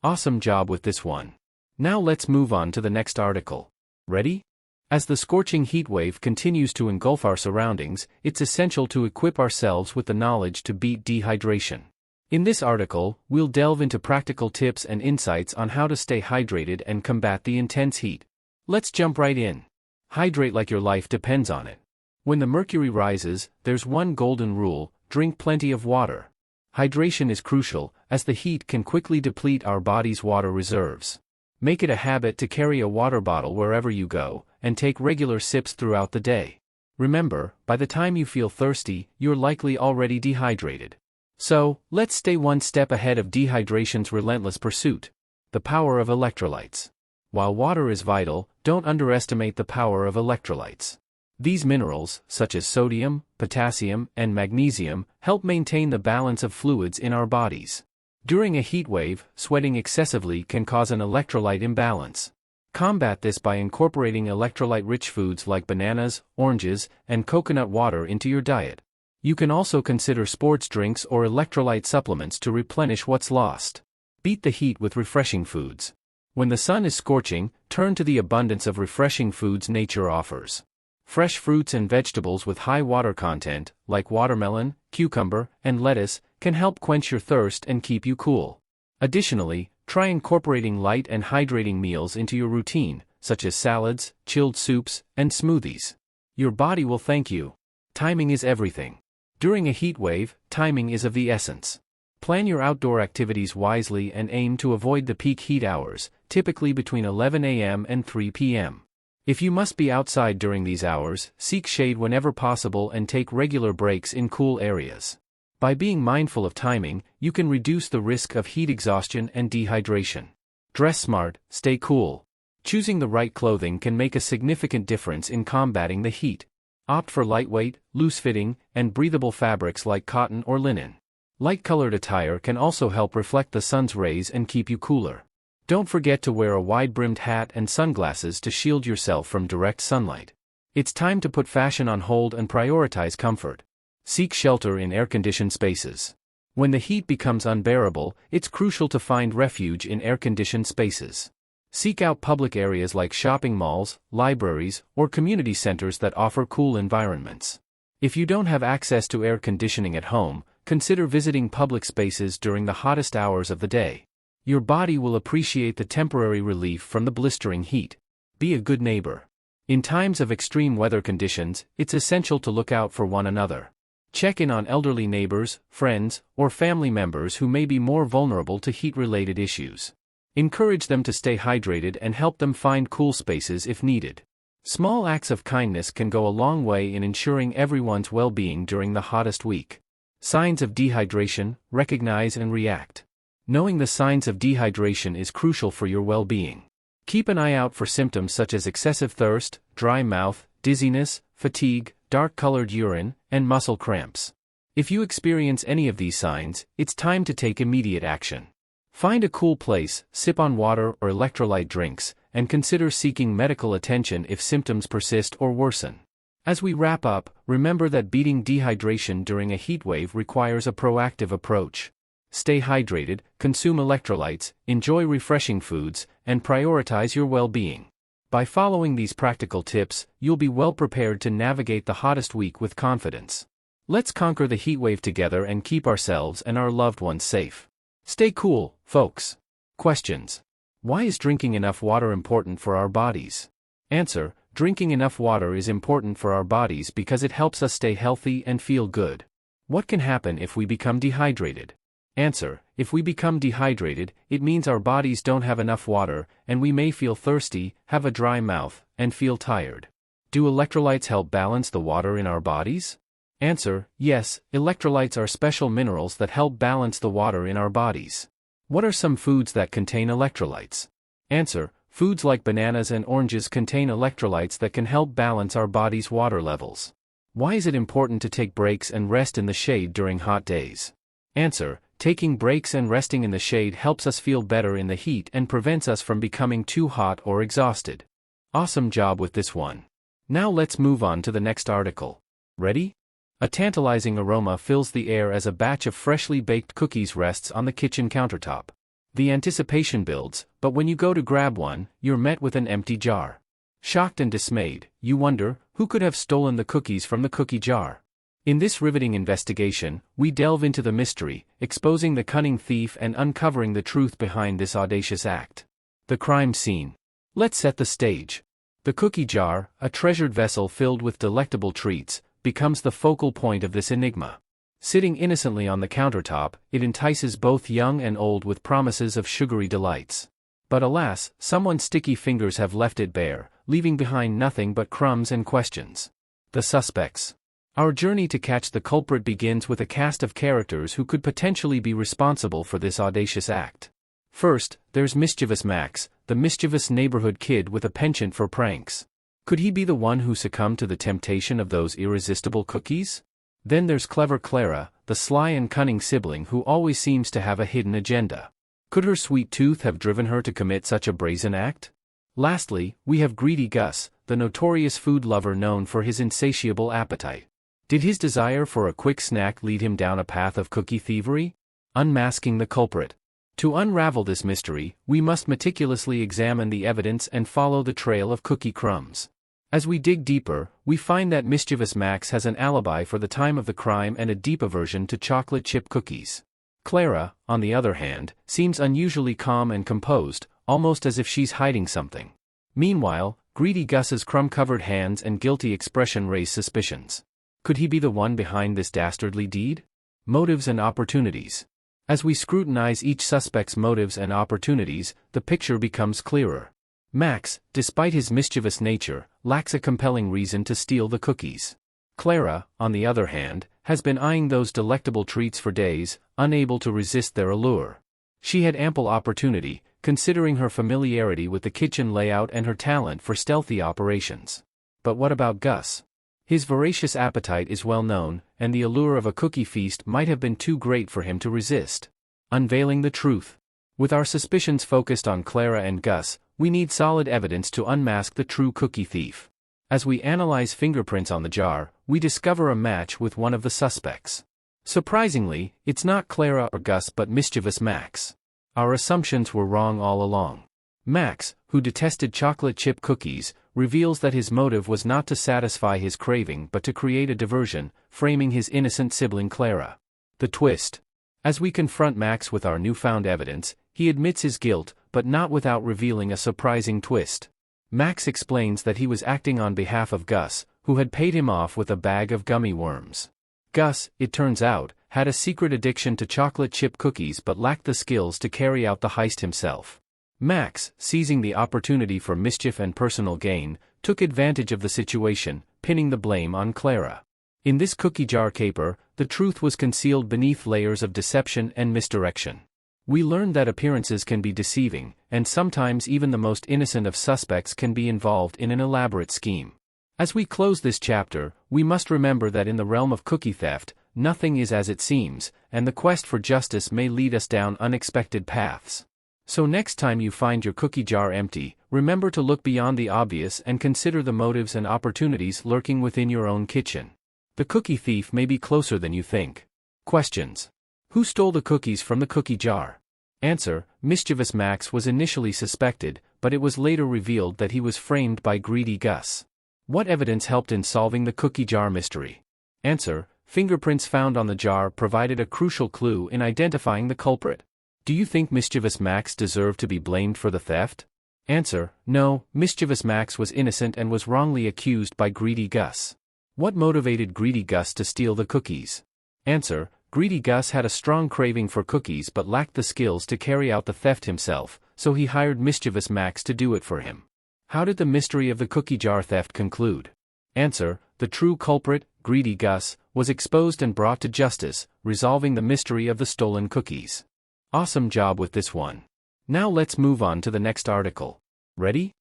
Awesome job with this one. Now let's move on to the next article. Ready? As the scorching heat wave continues to engulf our surroundings, it's essential to equip ourselves with the knowledge to beat dehydration. In this article, we'll delve into practical tips and insights on how to stay hydrated and combat the intense heat. Let's jump right in. Hydrate like your life depends on it. When the mercury rises, there's one golden rule: drink plenty of water. Hydration is crucial, as the heat can quickly deplete our body's water reserves. Make it a habit to carry a water bottle wherever you go, and take regular sips throughout the day. Remember, by the time you feel thirsty, you're likely already dehydrated. So, let's stay one step ahead of dehydration's relentless pursuit. The power of electrolytes. While water is vital, don't underestimate the power of electrolytes. These minerals, such as sodium, potassium, and magnesium, help maintain the balance of fluids in our bodies. During a heat wave, sweating excessively can cause an electrolyte imbalance. Combat this by incorporating electrolyte-rich foods like bananas, oranges, and coconut water into your diet. You can also consider sports drinks or electrolyte supplements to replenish what's lost. Beat the heat with refreshing foods. When the sun is scorching, turn to the abundance of refreshing foods nature offers. Fresh fruits and vegetables with high water content, like watermelon, cucumber, and lettuce, can help quench your thirst and keep you cool. Additionally, try incorporating light and hydrating meals into your routine, such as salads, chilled soups, and smoothies. Your body will thank you. Timing is everything. During a heat wave, timing is of the essence. Plan your outdoor activities wisely and aim to avoid the peak heat hours, typically between 11 a.m. and 3 p.m. If you must be outside during these hours, seek shade whenever possible and take regular breaks in cool areas. By being mindful of timing, you can reduce the risk of heat exhaustion and dehydration. Dress smart, stay cool. Choosing the right clothing can make a significant difference in combating the heat. Opt for lightweight, loose-fitting, and breathable fabrics like cotton or linen. Light-colored attire can also help reflect the sun's rays and keep you cooler. Don't forget to wear a wide-brimmed hat and sunglasses to shield yourself from direct sunlight. It's time to put fashion on hold and prioritize comfort. Seek shelter in air-conditioned spaces. When the heat becomes unbearable, it's crucial to find refuge in air-conditioned spaces. Seek out public areas like shopping malls, libraries, or community centers that offer cool environments. If you don't have access to air conditioning at home, consider visiting public spaces during the hottest hours of the day. Your body will appreciate the temporary relief from the blistering heat. Be a good neighbor. In times of extreme weather conditions, it's essential to look out for one another. Check in on elderly neighbors, friends, or family members who may be more vulnerable to heat-related issues. Encourage them to stay hydrated and help them find cool spaces if needed. Small acts of kindness can go a long way in ensuring everyone's well-being during the hottest week. Signs of dehydration: recognize and react. Knowing the signs of dehydration is crucial for your well-being. Keep an eye out for symptoms such as excessive thirst, dry mouth, dizziness, fatigue, dark-colored urine, and muscle cramps. If you experience any of these signs, it's time to take immediate action. Find a cool place, sip on water or electrolyte drinks, and consider seeking medical attention if symptoms persist or worsen. As we wrap up, remember that beating dehydration during a heatwave requires a proactive approach. Stay hydrated, consume electrolytes, enjoy refreshing foods, and prioritize your well-being. By following these practical tips, you'll be well prepared to navigate the hottest week with confidence. Let's conquer the heatwave together and keep ourselves and our loved ones safe. Stay cool, folks. Questions. Why is drinking enough water important for our bodies? Answer. Drinking enough water is important for our bodies because it helps us stay healthy and feel good. What can happen if we become dehydrated? Answer. If we become dehydrated, it means our bodies don't have enough water, and we may feel thirsty, have a dry mouth, and feel tired. Do electrolytes help balance the water in our bodies? Answer. Yes, electrolytes are special minerals that help balance the water in our bodies. What are some foods that contain electrolytes? Answer. Foods like bananas and oranges contain electrolytes that can help balance our body's water levels. Why is it important to take breaks and rest in the shade during hot days? Answer. Taking breaks and resting in the shade helps us feel better in the heat and prevents us from becoming too hot or exhausted. Awesome job with this one. Now let's move on to the next article. Ready? A tantalizing aroma fills the air as a batch of freshly baked cookies rests on the kitchen countertop. The anticipation builds, but when you go to grab one, you're met with an empty jar. Shocked and dismayed, you wonder, who could have stolen the cookies from the cookie jar? In this riveting investigation, we delve into the mystery, exposing the cunning thief and uncovering the truth behind this audacious act. The crime scene. Let's set the stage. The cookie jar, a treasured vessel filled with delectable treats, becomes the focal point of this enigma. Sitting innocently on the countertop, it entices both young and old with promises of sugary delights. But alas, someone's sticky fingers have left it bare, leaving behind nothing but crumbs and questions. The suspects. Our journey to catch the culprit begins with a cast of characters who could potentially be responsible for this audacious act. First, there's Mischievous Max, the mischievous neighborhood kid with a penchant for pranks. Could he be the one who succumbed to the temptation of those irresistible cookies? Then there's clever Clara, the sly and cunning sibling who always seems to have a hidden agenda. Could her sweet tooth have driven her to commit such a brazen act? Lastly, we have greedy Gus, the notorious food lover known for his insatiable appetite. Did his desire for a quick snack lead him down a path of cookie thievery? Unmasking the culprit. To unravel this mystery, we must meticulously examine the evidence and follow the trail of cookie crumbs. As we dig deeper, we find that Mischievous Max has an alibi for the time of the crime and a deep aversion to chocolate chip cookies. Clara, on the other hand, seems unusually calm and composed, almost as if she's hiding something. Meanwhile, greedy Gus's crumb-covered hands and guilty expression raise suspicions. Could he be the one behind this dastardly deed? Motives and opportunities. As we scrutinize each suspect's motives and opportunities, the picture becomes clearer. Max, despite his mischievous nature, lacks a compelling reason to steal the cookies. Clara, on the other hand, has been eyeing those delectable treats for days, unable to resist their allure. She had ample opportunity, considering her familiarity with the kitchen layout and her talent for stealthy operations. But what about Gus? His voracious appetite is well known, and the allure of a cookie feast might have been too great for him to resist. Unveiling the truth. With our suspicions focused on Clara and Gus, we need solid evidence to unmask the true cookie thief. As we analyze fingerprints on the jar, we discover a match with one of the suspects. Surprisingly, it's not Clara or Gus but Mischievous Max. Our assumptions were wrong all along. Max, who detested chocolate chip cookies, reveals that his motive was not to satisfy his craving but to create a diversion, framing his innocent sibling Clara. The twist. As we confront Max with our newfound evidence, he admits his guilt, but not without revealing a surprising twist. Max explains that he was acting on behalf of Gus, who had paid him off with a bag of gummy worms. Gus, it turns out, had a secret addiction to chocolate chip cookies but lacked the skills to carry out the heist himself. Max, seizing the opportunity for mischief and personal gain, took advantage of the situation, pinning the blame on Clara. In this cookie jar caper, the truth was concealed beneath layers of deception and misdirection. We learned that appearances can be deceiving, and sometimes even the most innocent of suspects can be involved in an elaborate scheme. As we close this chapter, we must remember that in the realm of cookie theft, nothing is as it seems, and the quest for justice may lead us down unexpected paths. So next time you find your cookie jar empty, remember to look beyond the obvious and consider the motives and opportunities lurking within your own kitchen. The cookie thief may be closer than you think. Questions. Who stole the cookies from the cookie jar? Answer. Mischievous Max was initially suspected, but it was later revealed that he was framed by greedy Gus. What evidence helped in solving the cookie jar mystery? Answer. Fingerprints found on the jar provided a crucial clue in identifying the culprit. Do you think Mischievous Max deserved to be blamed for the theft? Answer. No, Mischievous Max was innocent and was wrongly accused by greedy Gus. What motivated greedy Gus to steal the cookies? Answer. Greedy Gus had a strong craving for cookies but lacked the skills to carry out the theft himself, so he hired Mischievous Max to do it for him. How did the mystery of the cookie jar theft conclude? Answer. The true culprit, greedy Gus, was exposed and brought to justice, resolving the mystery of the stolen cookies. Awesome job with this one. Now let's move on to the next article. Ready?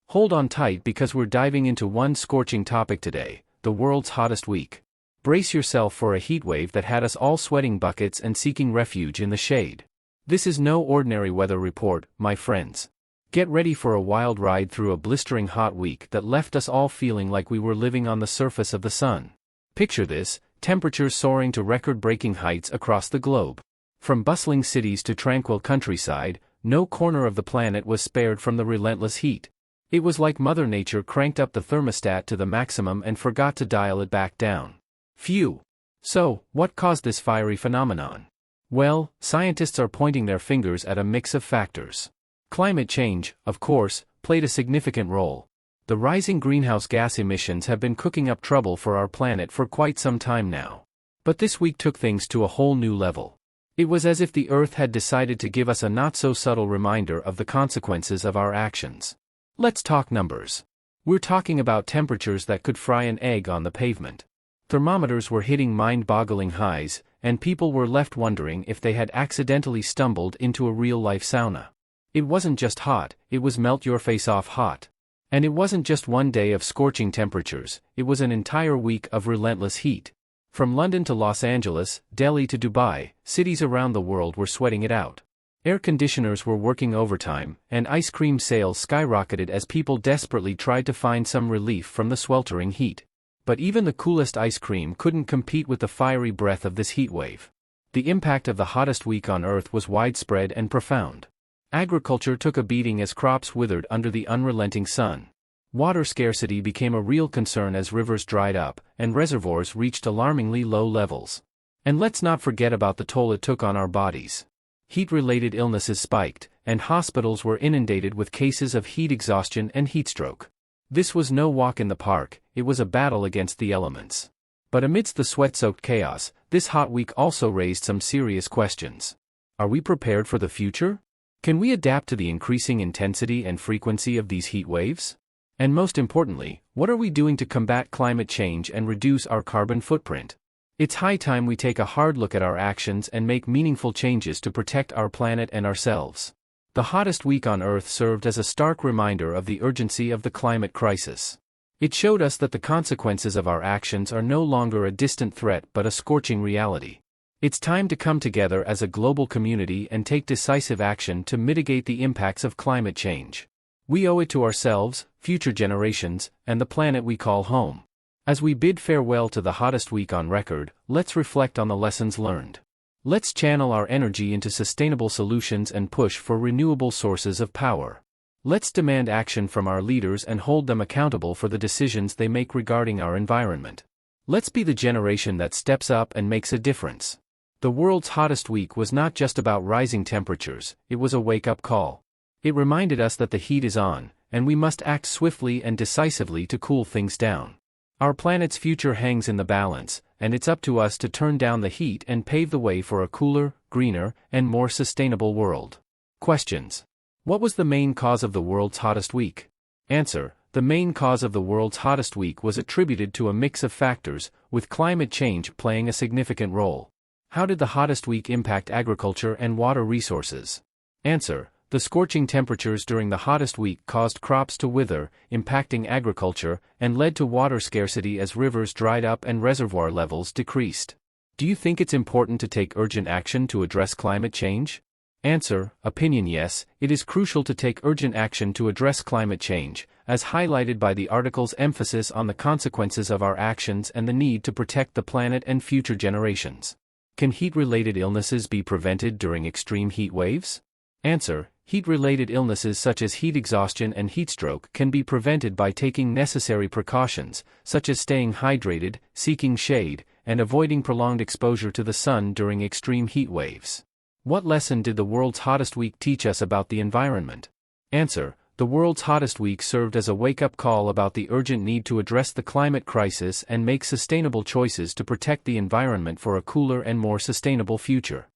Hold on tight because we're diving into one scorching topic today, the world's hottest week. Brace yourself for a heatwave that had us all sweating buckets and seeking refuge in the shade. This is no ordinary weather report, my friends. Get ready for a wild ride through a blistering hot week that left us all feeling like we were living on the surface of the sun. Picture this, temperatures soaring to record-breaking heights across the globe. From bustling cities to tranquil countryside, no corner of the planet was spared from the relentless heat. It was like Mother Nature cranked up the thermostat to the maximum and forgot to dial it back down. Phew! So, what caused this fiery phenomenon? Well, scientists are pointing their fingers at a mix of factors. Climate change, of course, played a significant role. The rising greenhouse gas emissions have been cooking up trouble for our planet for quite some time now. But this week took things to a whole new level. It was as if the Earth had decided to give us a not-so-subtle reminder of the consequences of our actions. Let's talk numbers. We're talking about temperatures that could fry an egg on the pavement. Thermometers were hitting mind-boggling highs, and people were left wondering if they had accidentally stumbled into a real-life sauna. It wasn't just hot, it was melt-your-face-off hot. And it wasn't just one day of scorching temperatures, it was an entire week of relentless heat. From London to Los Angeles, Delhi to Dubai, cities around the world were sweating it out. Air conditioners were working overtime, and ice cream sales skyrocketed as people desperately tried to find some relief from the sweltering heat. But even the coolest ice cream couldn't compete with the fiery breath of this heat wave. The impact of the hottest week on Earth was widespread and profound. Agriculture took a beating as crops withered under the unrelenting sun. Water scarcity became a real concern as rivers dried up, and reservoirs reached alarmingly low levels. And let's not forget about the toll it took on our bodies. Heat-related illnesses spiked, and hospitals were inundated with cases of heat exhaustion and heatstroke. This was no walk in the park, it was a battle against the elements. But amidst the sweat-soaked chaos, this hot week also raised some serious questions. Are we prepared for the future? Can we adapt to the increasing intensity and frequency of these heat waves? And most importantly, what are we doing to combat climate change and reduce our carbon footprint? It's high time we take a hard look at our actions and make meaningful changes to protect our planet and ourselves. The hottest week on Earth served as a stark reminder of the urgency of the climate crisis. It showed us that the consequences of our actions are no longer a distant threat but a scorching reality. It's time to come together as a global community and take decisive action to mitigate the impacts of climate change. We owe it to ourselves, future generations, and the planet we call home. As we bid farewell to the hottest week on record, let's reflect on the lessons learned. Let's channel our energy into sustainable solutions and push for renewable sources of power. Let's demand action from our leaders and hold them accountable for the decisions they make regarding our environment. Let's be the generation that steps up and makes a difference. The world's hottest week was not just about rising temperatures, it was a wake-up call. It reminded us that the heat is on, and we must act swiftly and decisively to cool things down. Our planet's future hangs in the balance, and it's up to us to turn down the heat and pave the way for a cooler, greener, and more sustainable world. Questions. What was the main cause of the world's hottest week? Answer. The main cause of the world's hottest week was attributed to a mix of factors, with climate change playing a significant role. How did the hottest week impact agriculture and water resources? Answer. The scorching temperatures during the hottest week caused crops to wither, impacting agriculture, and led to water scarcity as rivers dried up and reservoir levels decreased. Do you think it's important to take urgent action to address climate change? Answer, opinion yes, it is crucial to take urgent action to address climate change, as highlighted by the article's emphasis on the consequences of our actions and the need to protect the planet and future generations. Can heat-related illnesses be prevented during extreme heat waves? Answer, heat-related illnesses such as heat exhaustion and heat stroke can be prevented by taking necessary precautions, such as staying hydrated, seeking shade, and avoiding prolonged exposure to the sun during extreme heat waves. What lesson did the world's hottest week teach us about the environment? Answer, the world's hottest week served as a wake-up call about the urgent need to address the climate crisis and make sustainable choices to protect the environment for a cooler and more sustainable future.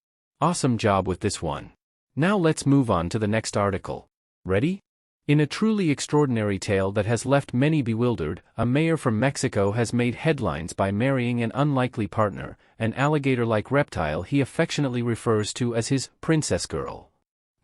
Awesome job with this one. Now let's move on to the next article. Ready? In a truly extraordinary tale that has left many bewildered, a mayor from Mexico has made headlines by marrying an unlikely partner, an alligator-like reptile he affectionately refers to as his princess girl.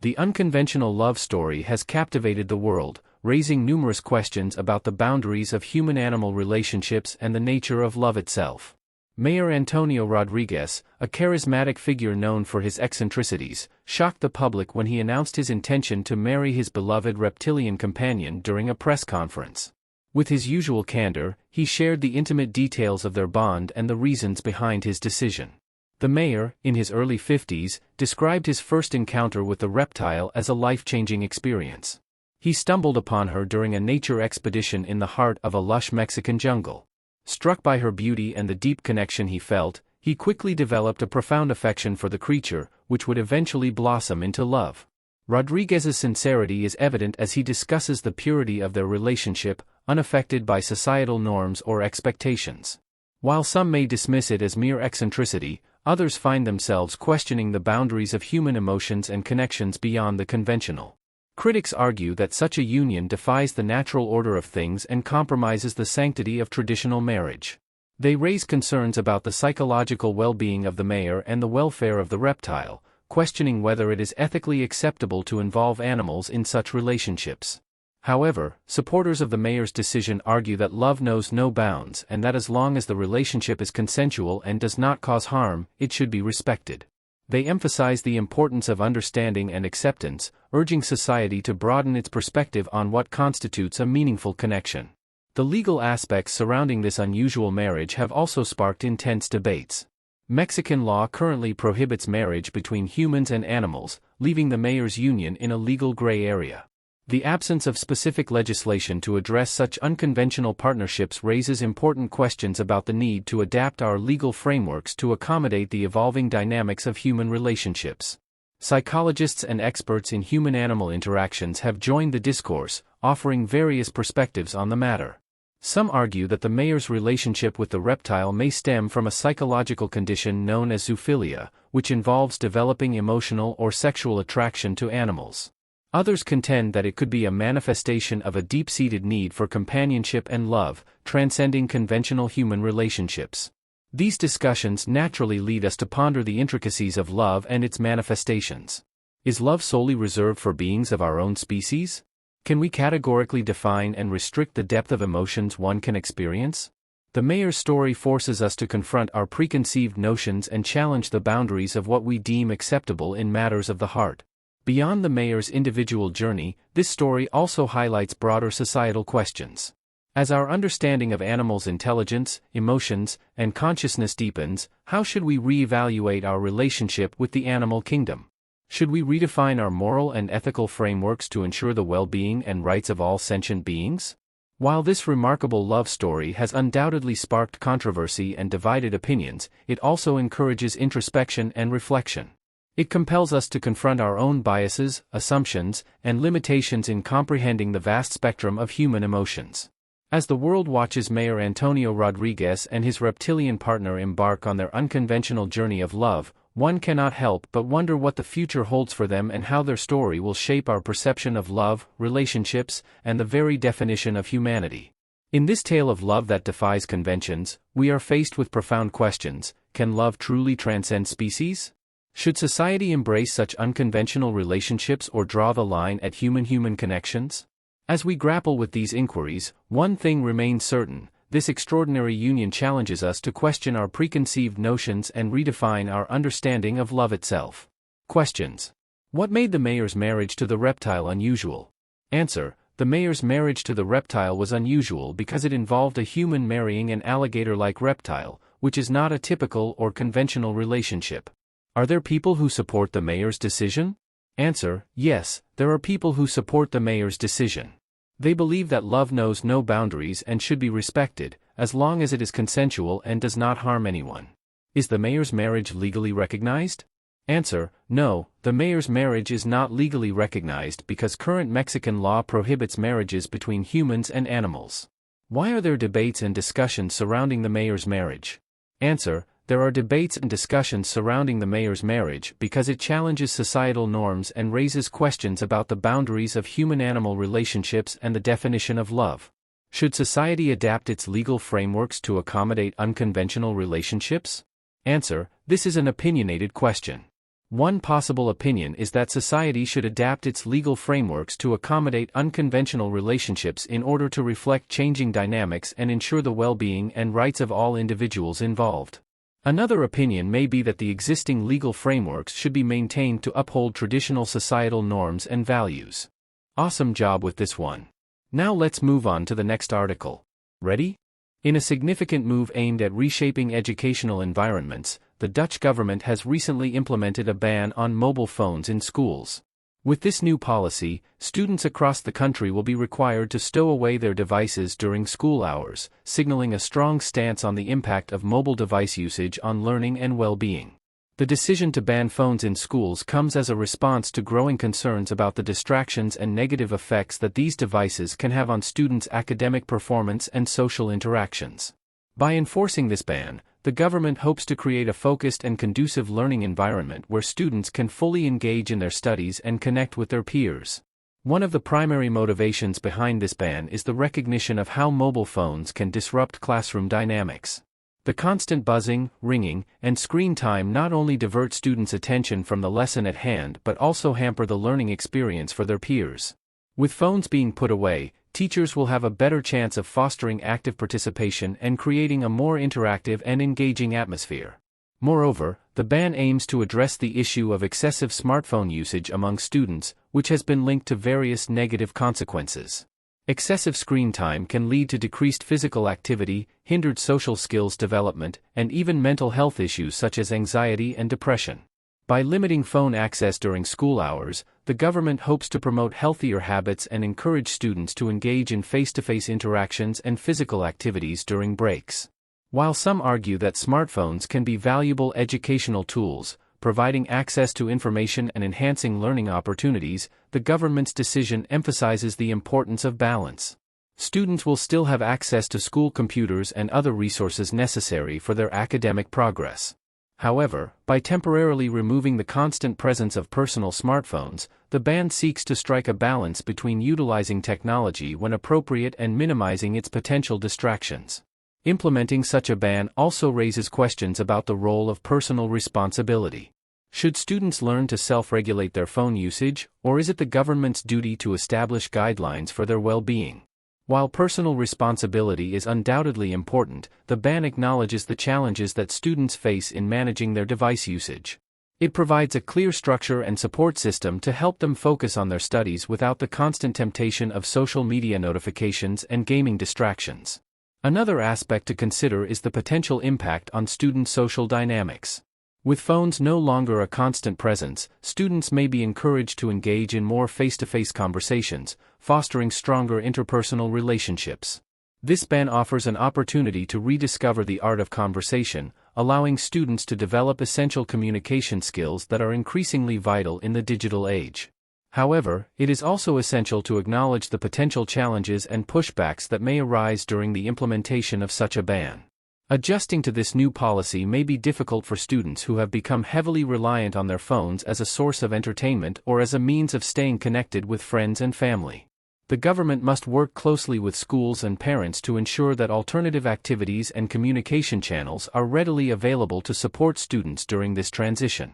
The unconventional love story has captivated the world, raising numerous questions about the boundaries of human-animal relationships and the nature of love itself. Mayor Antonio Rodriguez, a charismatic figure known for his eccentricities, shocked the public when he announced his intention to marry his beloved reptilian companion during a press conference. With his usual candor, he shared the intimate details of their bond and the reasons behind his decision. The mayor, in his early 50s, described his first encounter with the reptile as a life-changing experience. He stumbled upon her during a nature expedition in the heart of a lush Mexican jungle. Struck by her beauty and the deep connection he felt, he quickly developed a profound affection for the creature, which would eventually blossom into love. Rodriguez's sincerity is evident as he discusses the purity of their relationship, unaffected by societal norms or expectations. While some may dismiss it as mere eccentricity, others find themselves questioning the boundaries of human emotions and connections beyond the conventional. Critics argue that such a union defies the natural order of things and compromises the sanctity of traditional marriage. They raise concerns about the psychological well-being of the mayor and the welfare of the reptile, questioning whether it is ethically acceptable to involve animals in such relationships. However, supporters of the mayor's decision argue that love knows no bounds and that as long as the relationship is consensual and does not cause harm, it should be respected. They emphasize the importance of understanding and acceptance, urging society to broaden its perspective on what constitutes a meaningful connection. The legal aspects surrounding this unusual marriage have also sparked intense debates. Mexican law currently prohibits marriage between humans and animals, leaving the mayor's union in a legal gray area. The absence of specific legislation to address such unconventional partnerships raises important questions about the need to adapt our legal frameworks to accommodate the evolving dynamics of human relationships. Psychologists and experts in human-animal interactions have joined the discourse, offering various perspectives on the matter. Some argue that the mayor's relationship with the reptile may stem from a psychological condition known as zoophilia, which involves developing emotional or sexual attraction to animals. Others contend that it could be a manifestation of a deep-seated need for companionship and love, transcending conventional human relationships. These discussions naturally lead us to ponder the intricacies of love and its manifestations. Is love solely reserved for beings of our own species? Can we categorically define and restrict the depth of emotions one can experience? The mayor's story forces us to confront our preconceived notions and challenge the boundaries of what we deem acceptable in matters of the heart. Beyond the mayor's individual journey, this story also highlights broader societal questions. As our understanding of animals' intelligence, emotions, and consciousness deepens, how should we reevaluate our relationship with the animal kingdom? Should we redefine our moral and ethical frameworks to ensure the well-being and rights of all sentient beings? While this remarkable love story has undoubtedly sparked controversy and divided opinions, it also encourages introspection and reflection. It compels us to confront our own biases, assumptions, and limitations in comprehending the vast spectrum of human emotions. As the world watches Mayor Antonio Rodriguez and his reptilian partner embark on their unconventional journey of love, one cannot help but wonder what the future holds for them and how their story will shape our perception of love, relationships, and the very definition of humanity. In this tale of love that defies conventions, we are faced with profound questions. Can love truly transcend species? Should society embrace such unconventional relationships or draw the line at human-human connections? As we grapple with these inquiries, one thing remains certain: this extraordinary union challenges us to question our preconceived notions and redefine our understanding of love itself. Questions. What made the mayor's marriage to the reptile unusual? Answer. The mayor's marriage to the reptile was unusual because it involved a human marrying an alligator-like reptile, which is not a typical or conventional relationship. Are there people who support the mayor's decision? Answer. Yes, there are people who support the mayor's decision. They believe that love knows no boundaries and should be respected, as long as it is consensual and does not harm anyone. Is the mayor's marriage legally recognized? Answer. No, the mayor's marriage is not legally recognized because current Mexican law prohibits marriages between humans and animals. Why are there debates and discussions surrounding the mayor's marriage? Answer. There are debates and discussions surrounding the mayor's marriage because it challenges societal norms and raises questions about the boundaries of human-animal relationships and the definition of love. Should society adapt its legal frameworks to accommodate unconventional relationships? Answer. This is an opinionated question. One possible opinion is that society should adapt its legal frameworks to accommodate unconventional relationships in order to reflect changing dynamics and ensure the well-being and rights of all individuals involved. Another opinion may be that the existing legal frameworks should be maintained to uphold traditional societal norms and values. Awesome job with this one. Now let's move on to the next article. Ready? In a significant move aimed at reshaping educational environments, the Dutch government has recently implemented a ban on mobile phones in schools. With this new policy, students across the country will be required to stow away their devices during school hours, signaling a strong stance on the impact of mobile device usage on learning and well-being. The decision to ban phones in schools comes as a response to growing concerns about the distractions and negative effects that these devices can have on students' academic performance and social interactions. By enforcing this ban, the government hopes to create a focused and conducive learning environment where students can fully engage in their studies and connect with their peers. One of the primary motivations behind this ban is the recognition of how mobile phones can disrupt classroom dynamics. The constant buzzing, ringing, and screen time not only divert students' attention from the lesson at hand but also hamper the learning experience for their peers. With phones being put away, teachers will have a better chance of fostering active participation and creating a more interactive and engaging atmosphere. Moreover, the ban aims to address the issue of excessive smartphone usage among students, which has been linked to various negative consequences. Excessive screen time can lead to decreased physical activity, hindered social skills development, and even mental health issues such as anxiety and depression. By limiting phone access during school hours, the government hopes to promote healthier habits and encourage students to engage in face-to-face interactions and physical activities during breaks. While some argue that smartphones can be valuable educational tools, providing access to information and enhancing learning opportunities, the government's decision emphasizes the importance of balance. Students will still have access to school computers and other resources necessary for their academic progress. However, by temporarily removing the constant presence of personal smartphones, the ban seeks to strike a balance between utilizing technology when appropriate and minimizing its potential distractions. Implementing such a ban also raises questions about the role of personal responsibility. Should students learn to self-regulate their phone usage, or is it the government's duty to establish guidelines for their well-being? While personal responsibility is undoubtedly important, the ban acknowledges the challenges that students face in managing their device usage. It provides a clear structure and support system to help them focus on their studies without the constant temptation of social media notifications and gaming distractions. Another aspect to consider is the potential impact on student social dynamics. With phones no longer a constant presence, students may be encouraged to engage in more face-to-face conversations, fostering stronger interpersonal relationships. This ban offers an opportunity to rediscover the art of conversation, allowing students to develop essential communication skills that are increasingly vital in the digital age. However, it is also essential to acknowledge the potential challenges and pushbacks that may arise during the implementation of such a ban. Adjusting to this new policy may be difficult for students who have become heavily reliant on their phones as a source of entertainment or as a means of staying connected with friends and family. The government must work closely with schools and parents to ensure that alternative activities and communication channels are readily available to support students during this transition.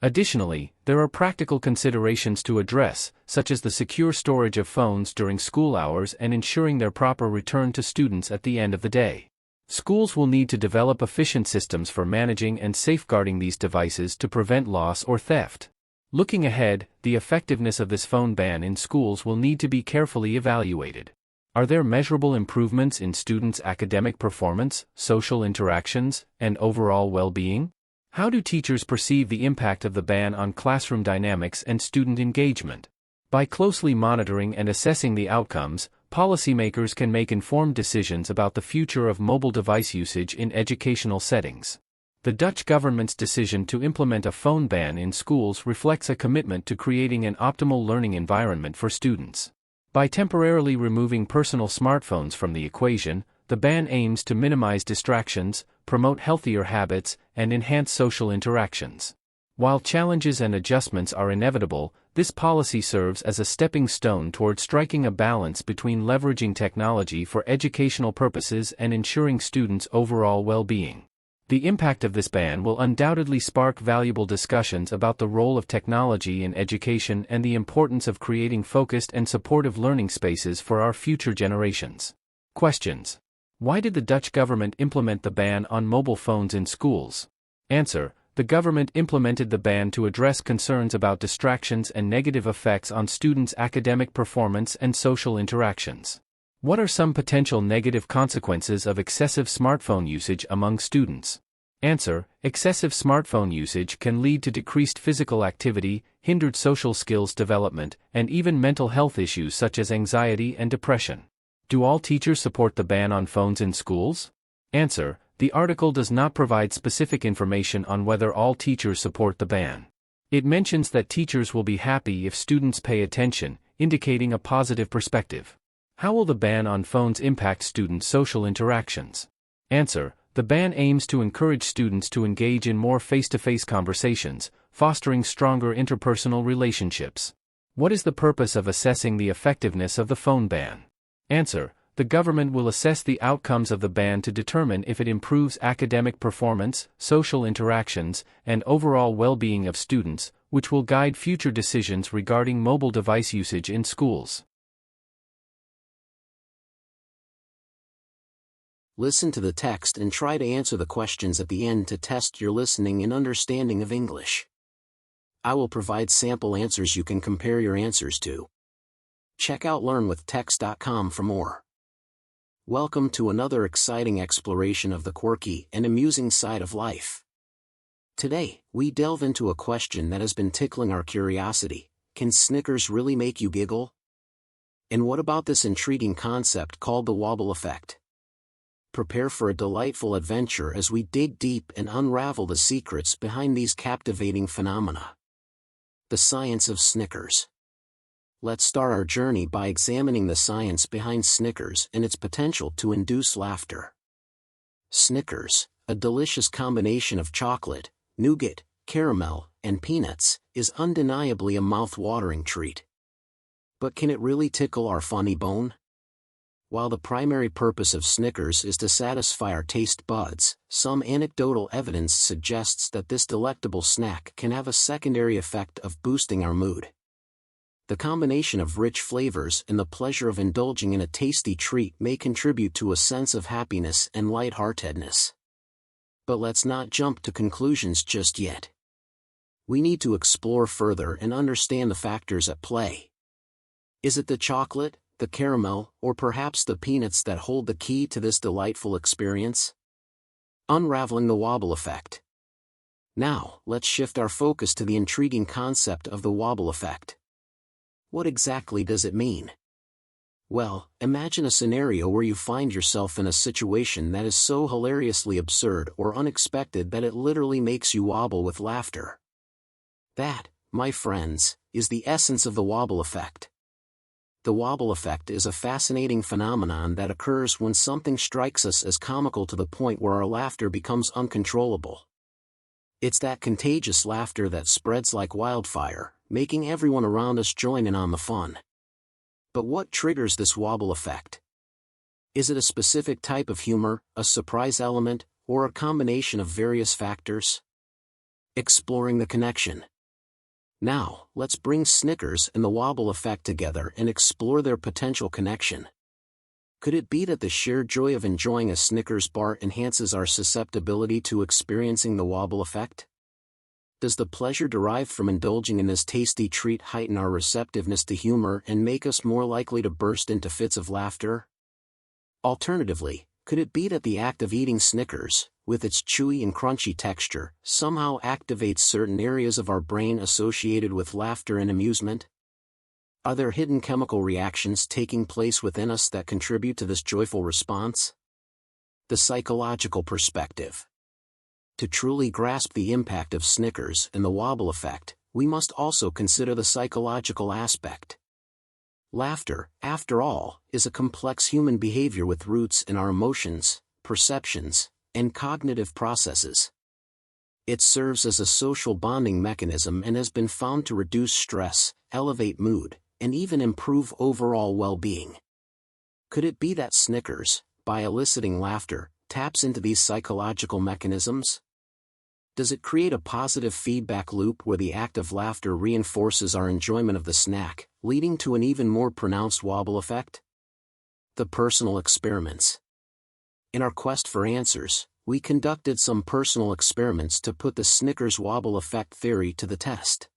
Additionally, there are practical considerations to address, such as the secure storage of phones during school hours and ensuring their proper return to students at the end of the day. Schools will need to develop efficient systems for managing and safeguarding these devices to prevent loss or theft. Looking ahead, the effectiveness of this phone ban in schools will need to be carefully evaluated. Are there measurable improvements in students' academic performance, social interactions, and overall well-being? How do teachers perceive the impact of the ban on classroom dynamics and student engagement? By closely monitoring and assessing the outcomes, policymakers can make informed decisions about the future of mobile device usage in educational settings. The Dutch government's decision to implement a phone ban in schools reflects a commitment to creating an optimal learning environment for students. By temporarily removing personal smartphones from the equation, the ban aims to minimize distractions, promote healthier habits, and enhance social interactions. While challenges and adjustments are inevitable, this policy serves as a stepping stone toward striking a balance between leveraging technology for educational purposes and ensuring students' overall well-being. The impact of this ban will undoubtedly spark valuable discussions about the role of technology in education and the importance of creating focused and supportive learning spaces for our future generations. Questions. Why did the Dutch government implement the ban on mobile phones in schools? Answer. The government implemented the ban to address concerns about distractions and negative effects on students' academic performance and social interactions. What are some potential negative consequences of excessive smartphone usage among students? Answer. Excessive smartphone usage can lead to decreased physical activity, hindered social skills development, and even mental health issues such as anxiety and depression. Do all teachers support the ban on phones in schools? Answer. The article does not provide specific information on whether all teachers support the ban. It mentions that teachers will be happy if students pay attention, indicating a positive perspective. How will the ban on phones impact student social interactions? Answer. The ban aims to encourage students to engage in more face-to-face conversations, fostering stronger interpersonal relationships. What is the purpose of assessing the effectiveness of the phone ban? Answer. The government will assess the outcomes of the ban to determine if it improves academic performance, social interactions, and overall well-being of students, which will guide future decisions regarding mobile device usage in schools. Listen to the text and try to answer the questions at the end to test your listening and understanding of English. I will provide sample answers you can compare your answers to. Check out learnwithtext.com for more. Welcome to another exciting exploration of the quirky and amusing side of life. Today, we delve into a question that has been tickling our curiosity. Can Snickers really make you giggle? And what about this intriguing concept called the wobble effect? Prepare for a delightful adventure as we dig deep and unravel the secrets behind these captivating phenomena. The science of Snickers. Let's start our journey by examining the science behind Snickers and its potential to induce laughter. Snickers, a delicious combination of chocolate, nougat, caramel, and peanuts, is undeniably a mouth-watering treat. But can it really tickle our funny bone? While the primary purpose of Snickers is to satisfy our taste buds, some anecdotal evidence suggests that this delectable snack can have a secondary effect of boosting our mood. The combination of rich flavors and the pleasure of indulging in a tasty treat may contribute to a sense of happiness and lightheartedness. But let's not jump to conclusions just yet. We need to explore further and understand the factors at play. Is it the chocolate, the caramel, or perhaps the peanuts that hold the key to this delightful experience? Unraveling the wobble effect. Now, let's shift our focus to the intriguing concept of the wobble effect. What exactly does it mean? Well, imagine a scenario where you find yourself in a situation that is so hilariously absurd or unexpected that it literally makes you wobble with laughter. That, my friends, is the essence of the wobble effect. The wobble effect is a fascinating phenomenon that occurs when something strikes us as comical to the point where our laughter becomes uncontrollable. It's that contagious laughter that spreads like wildfire, making everyone around us join in on the fun. But what triggers this wobble effect? Is it a specific type of humor, a surprise element, or a combination of various factors? Exploring the connection. Now, let's bring Snickers and the wobble effect together and explore their potential connection. Could it be that the sheer joy of enjoying a Snickers bar enhances our susceptibility to experiencing the wobble effect? Does the pleasure derived from indulging in this tasty treat heighten our receptiveness to humor and make us more likely to burst into fits of laughter? Alternatively, could it be that the act of eating Snickers, with its chewy and crunchy texture, somehow activates certain areas of our brain associated with laughter and amusement? Are there hidden chemical reactions taking place within us that contribute to this joyful response? The psychological perspective. To truly grasp the impact of Snickers and the wobble effect, we must also consider the psychological aspect. Laughter, after all, is a complex human behavior with roots in our emotions, perceptions, and cognitive processes. It serves as a social bonding mechanism and has been found to reduce stress, elevate mood, and even improve overall well-being. Could it be that Snickers, by eliciting laughter, taps into these psychological mechanisms? Does it create a positive feedback loop where the act of laughter reinforces our enjoyment of the snack, leading to an even more pronounced wobble effect? The personal experiments. In our quest for answers, we conducted some personal experiments to put the Snickers wobble effect theory to the test.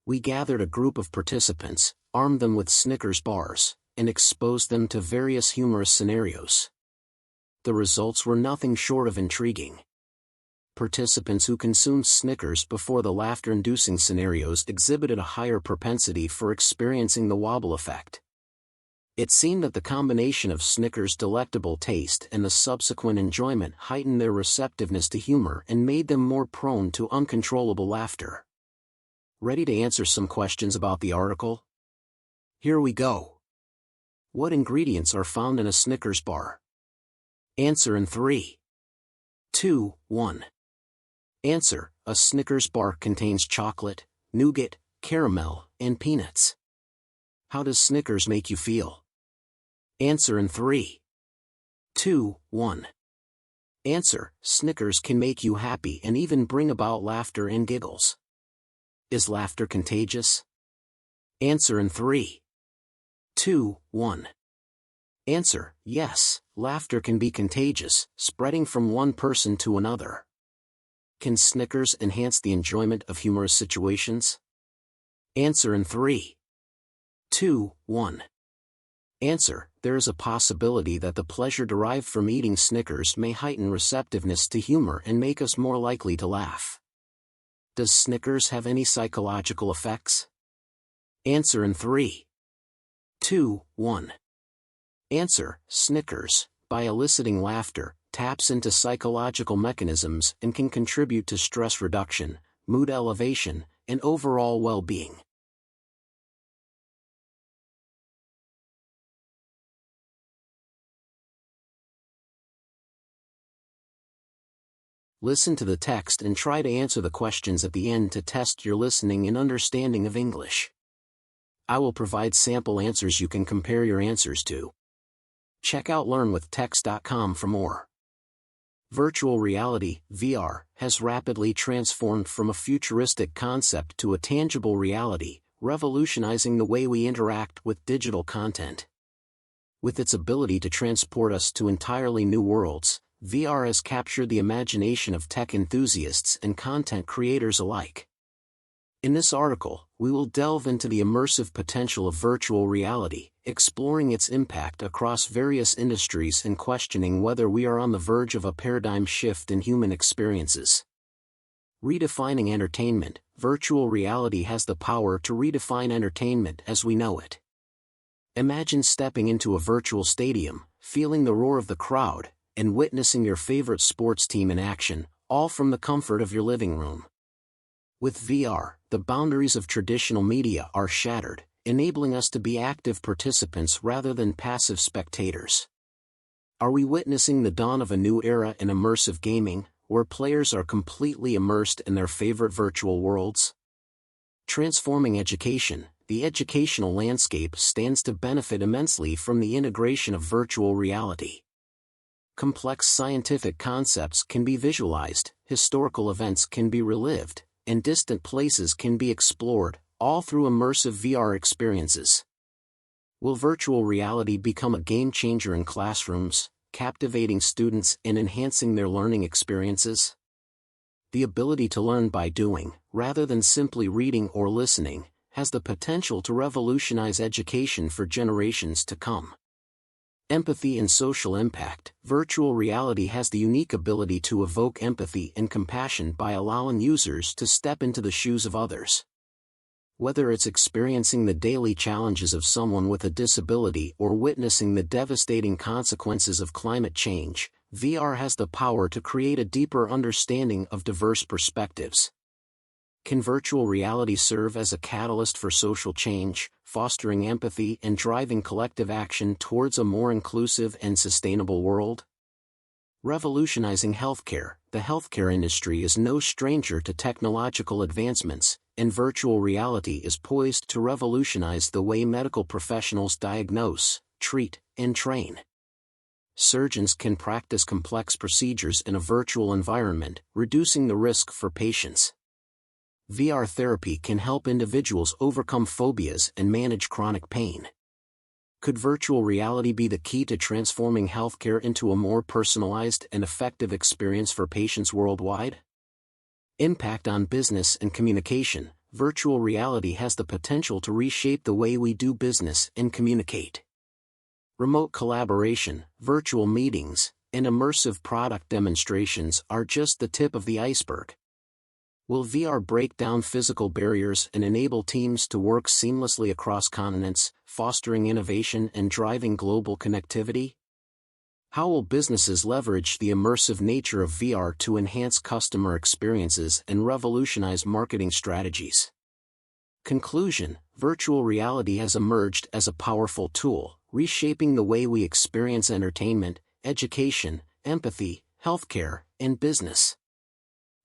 We gathered a group of participants, armed them with Snickers bars, and exposed them to various humorous scenarios. The results were nothing short of intriguing. Participants who consumed Snickers before the laughter-inducing scenarios exhibited a higher propensity for experiencing the wobble effect. It seemed that the combination of Snickers' delectable taste and the subsequent enjoyment heightened their receptiveness to humor and made them more prone to uncontrollable laughter. Ready to answer some questions about the article? Here we go. What ingredients are found in a Snickers bar? Answer in 3, 2, 1. Answer: a Snickers bar contains chocolate, nougat, caramel, and peanuts. How does Snickers make you feel? Answer in 3, 2, 1. Answer: Snickers can make you happy and even bring about laughter and giggles. Is laughter contagious? Answer in 3, 2, 1. Answer: yes, laughter can be contagious, spreading from one person to another. Can Snickers enhance the enjoyment of humorous situations? Answer in 3, 2, 1. Answer: there is a possibility that the pleasure derived from eating Snickers may heighten receptiveness to humor and make us more likely to laugh. Does Snickers have any psychological effects? Answer in 3, 2, 1. Answer: Snickers, by eliciting laughter, taps into psychological mechanisms and can contribute to stress reduction, mood elevation, and overall well-being. Listen to the text and try to answer the questions at the end to test your listening and understanding of English. I will provide sample answers you can compare your answers to. Check out learnwithtext.com for more. Virtual reality, VR, has rapidly transformed from a futuristic concept to a tangible reality, revolutionizing the way we interact with digital content. With its ability to transport us to entirely new worlds, VR has captured the imagination of tech enthusiasts and content creators alike. In this article, we will delve into the immersive potential of virtual reality, exploring its impact across various industries and questioning whether we are on the verge of a paradigm shift in human experiences. Redefining entertainment, virtual reality has the power to redefine entertainment as we know it. Imagine stepping into a virtual stadium, feeling the roar of the crowd, and witnessing your favorite sports team in action, all from the comfort of your living room. With VR, the boundaries of traditional media are shattered, enabling us to be active participants rather than passive spectators. Are we witnessing the dawn of a new era in immersive gaming, where players are completely immersed in their favorite virtual worlds? Transforming education, the educational landscape stands to benefit immensely from the integration of virtual reality. Complex scientific concepts can be visualized, historical events can be relived, and distant places can be explored, all through immersive VR experiences. Will virtual reality become a game changer in classrooms, captivating students and enhancing their learning experiences? The ability to learn by doing, rather than simply reading or listening, has the potential to revolutionize education for generations to come. Empathy and social impact. Virtual reality has the unique ability to evoke empathy and compassion by allowing users to step into the shoes of others. Whether it's experiencing the daily challenges of someone with a disability or witnessing the devastating consequences of climate change, VR has the power to create a deeper understanding of diverse perspectives. Can virtual reality serve as a catalyst for social change, fostering empathy and driving collective action towards a more inclusive and sustainable world? Revolutionizing healthcare. The healthcare industry is no stranger to technological advancements, and virtual reality is poised to revolutionize the way medical professionals diagnose, treat, and train. Surgeons can practice complex procedures in a virtual environment, reducing the risk for patients. VR therapy can help individuals overcome phobias and manage chronic pain. Could virtual reality be the key to transforming healthcare into a more personalized and effective experience for patients worldwide? Impact on business and communication. Virtual reality has the potential to reshape the way we do business and communicate. Remote collaboration, virtual meetings, and immersive product demonstrations are just the tip of the iceberg. Will VR break down physical barriers and enable teams to work seamlessly across continents, fostering innovation and driving global connectivity? How will businesses leverage the immersive nature of VR to enhance customer experiences and revolutionize marketing strategies? Conclusion: virtual reality has emerged as a powerful tool, reshaping the way we experience entertainment, education, empathy, healthcare, and business.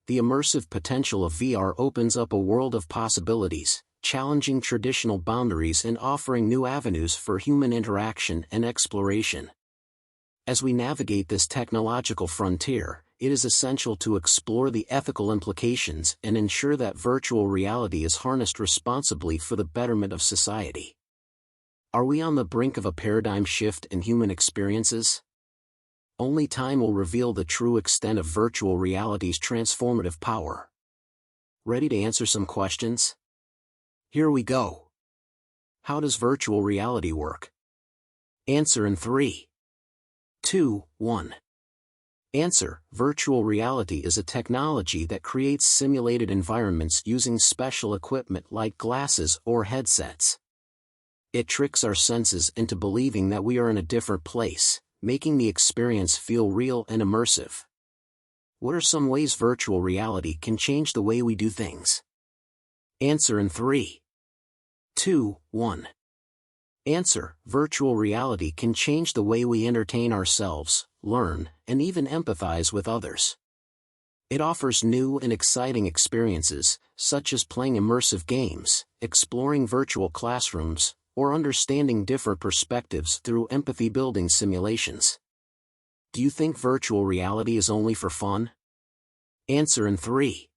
The immersive potential of VR opens up a world of possibilities, challenging traditional boundaries and offering new avenues for human interaction and exploration. As we navigate this technological frontier, it is essential to explore the ethical implications and ensure that virtual reality is harnessed responsibly for the betterment of society. Are we on the brink of a paradigm shift in human experiences? Only time will reveal the true extent of virtual reality's transformative power. Ready to answer some questions? Here we go. How does virtual reality work? Answer in 3, 2, 1. Answer: virtual reality is a technology that creates simulated environments using special equipment like glasses or headsets. It tricks our senses into believing that we are in a different place, making the experience feel real and immersive. What are some ways virtual reality can change the way we do things? Answer in 3, 2, 1. Answer: virtual reality can change the way we entertain ourselves, learn, and even empathize with others. It offers new and exciting experiences, such as playing immersive games, exploring virtual classrooms, or understanding different perspectives through empathy-building simulations. Do you think virtual reality is only for fun? Answer in 3,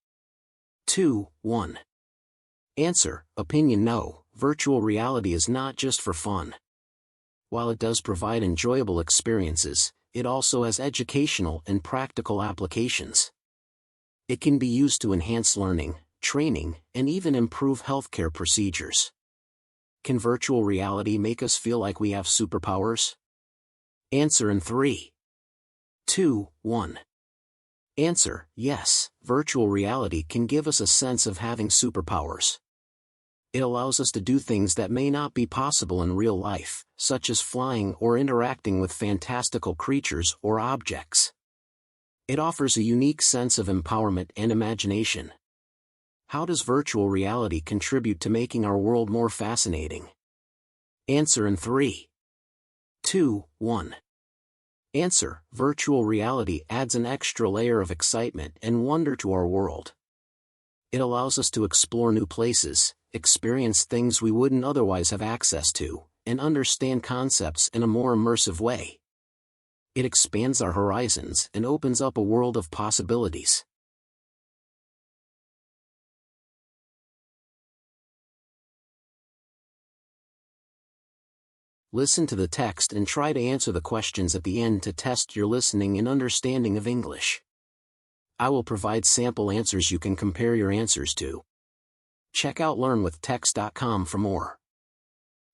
2, 1. Answer: opinion: no, virtual reality is not just for fun. While it does provide enjoyable experiences, it also has educational and practical applications. It can be used to enhance learning, training, and even improve healthcare procedures. Can virtual reality make us feel like we have superpowers? Answer in 3, 2, 1. Answer: yes, virtual reality can give us a sense of having superpowers. It allows us to do things that may not be possible in real life, such as flying or interacting with fantastical creatures or objects. It offers a unique sense of empowerment and imagination. How does virtual reality contribute to making our world more fascinating? Answer in 3, 2, 1. Answer: virtual reality adds an extra layer of excitement and wonder to our world. It allows us to explore new places, experience things we wouldn't otherwise have access to, and understand concepts in a more immersive way. It expands our horizons and opens up a world of possibilities. Listen to the text and try to answer the questions at the end to test your listening and understanding of English. I will provide sample answers you can compare your answers to. Check out learnwithtext.com for more.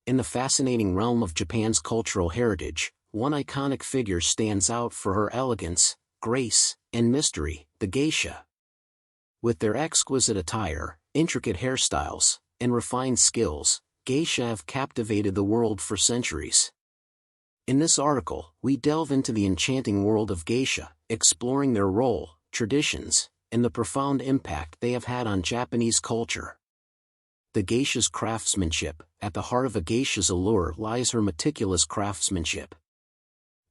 In the fascinating realm of Japan's cultural heritage, one iconic figure stands out for her elegance, grace, and mystery, the geisha. With their exquisite attire, intricate hairstyles, and refined skills, geisha have captivated the world for centuries. In this article, we delve into the enchanting world of geisha, exploring their role, traditions, and the profound impact they have had on Japanese culture. The geisha's craftsmanship. At the heart of a geisha's allure lies her meticulous craftsmanship.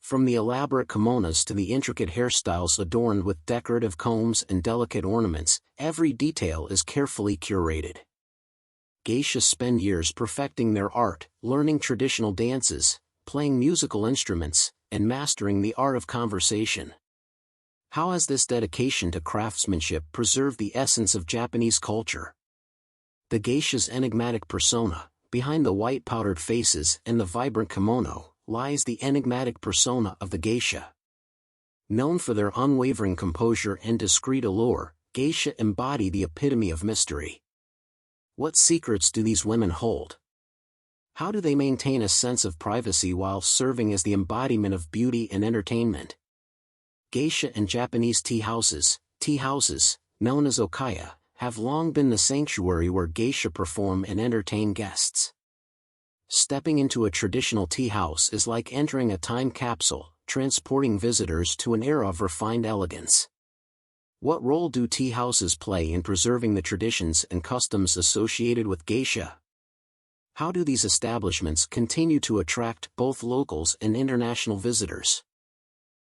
From the elaborate kimonos to the intricate hairstyles adorned with decorative combs and delicate ornaments, every detail is carefully curated. Geishas spend years perfecting their art, learning traditional dances, playing musical instruments, and mastering the art of conversation. How has this dedication to craftsmanship preserved the essence of Japanese culture? The geisha's enigmatic persona. Behind the white powdered faces and the vibrant kimono, lies the enigmatic persona of the geisha. Known for their unwavering composure and discreet allure, geisha embody the epitome of mystery. What secrets do these women hold? How do they maintain a sense of privacy while serving as the embodiment of beauty and entertainment? Geisha and Japanese tea houses, known as okaya, have long been the sanctuary where geisha perform and entertain guests. Stepping into a traditional tea house is like entering a time capsule, transporting visitors to an era of refined elegance. What role do tea houses play in preserving the traditions and customs associated with geisha? How do these establishments continue to attract both locals and international visitors?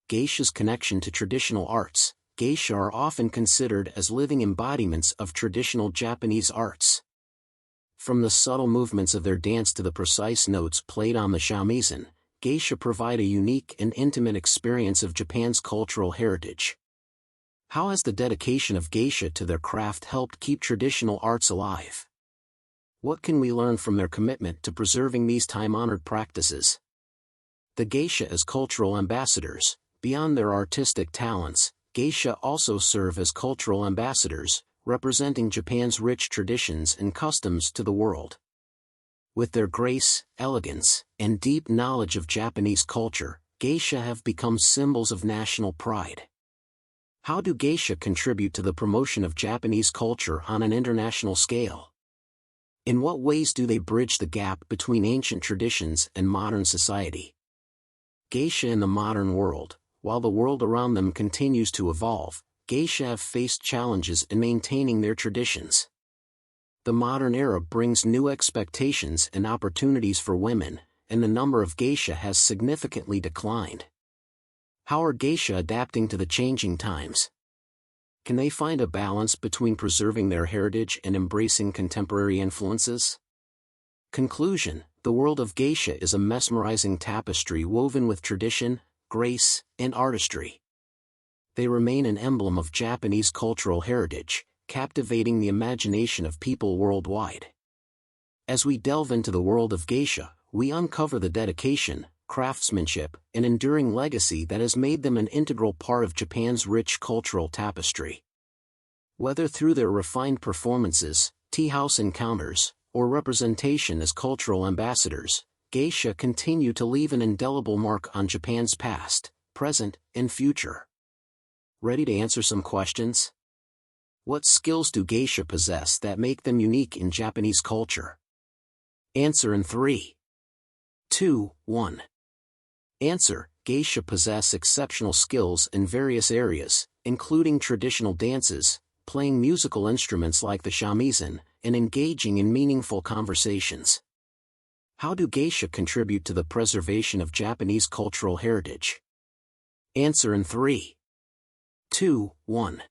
Geisha's connection to traditional arts. Geisha are often considered as living embodiments of traditional Japanese arts. From the subtle movements of their dance to the precise notes played on the shamisen, geisha provide a unique and intimate experience of Japan's cultural heritage. How has the dedication of geisha to their craft helped keep traditional arts alive? What can we learn from their commitment to preserving these time-honored practices? The geisha as cultural ambassadors. Beyond their artistic talents, geisha also serve as cultural ambassadors, representing Japan's rich traditions and customs to the world. With their grace, elegance, and deep knowledge of Japanese culture, geisha have become symbols of national pride. How do geisha contribute to the promotion of Japanese culture on an international scale? In what ways do they bridge the gap between ancient traditions and modern society? Geisha in the modern world. While the world around them continues to evolve, geisha have faced challenges in maintaining their traditions. The modern era brings new expectations and opportunities for women, and the number of geisha has significantly declined. How are geisha adapting to the changing times? Can they find a balance between preserving their heritage and embracing contemporary influences? Conclusion: the world of geisha is a mesmerizing tapestry woven with tradition, grace, and artistry. They remain an emblem of Japanese cultural heritage, captivating the imagination of people worldwide. As we delve into the world of geisha, we uncover the dedication, craftsmanship, and enduring legacy that has made them an integral part of Japan's rich cultural tapestry. Whether through their refined performances, tea house encounters, or representation as cultural ambassadors, geisha continue to leave an indelible mark on Japan's past, present, and future. Ready to answer some questions? What skills do geisha possess that make them unique in Japanese culture? Answer in 3, 2, 1. Answer: geisha possess exceptional skills in various areas, including traditional dances, playing musical instruments like the shamisen, and engaging in meaningful conversations. How do geisha contribute to the preservation of Japanese cultural heritage? Answer in 3, 2, 1.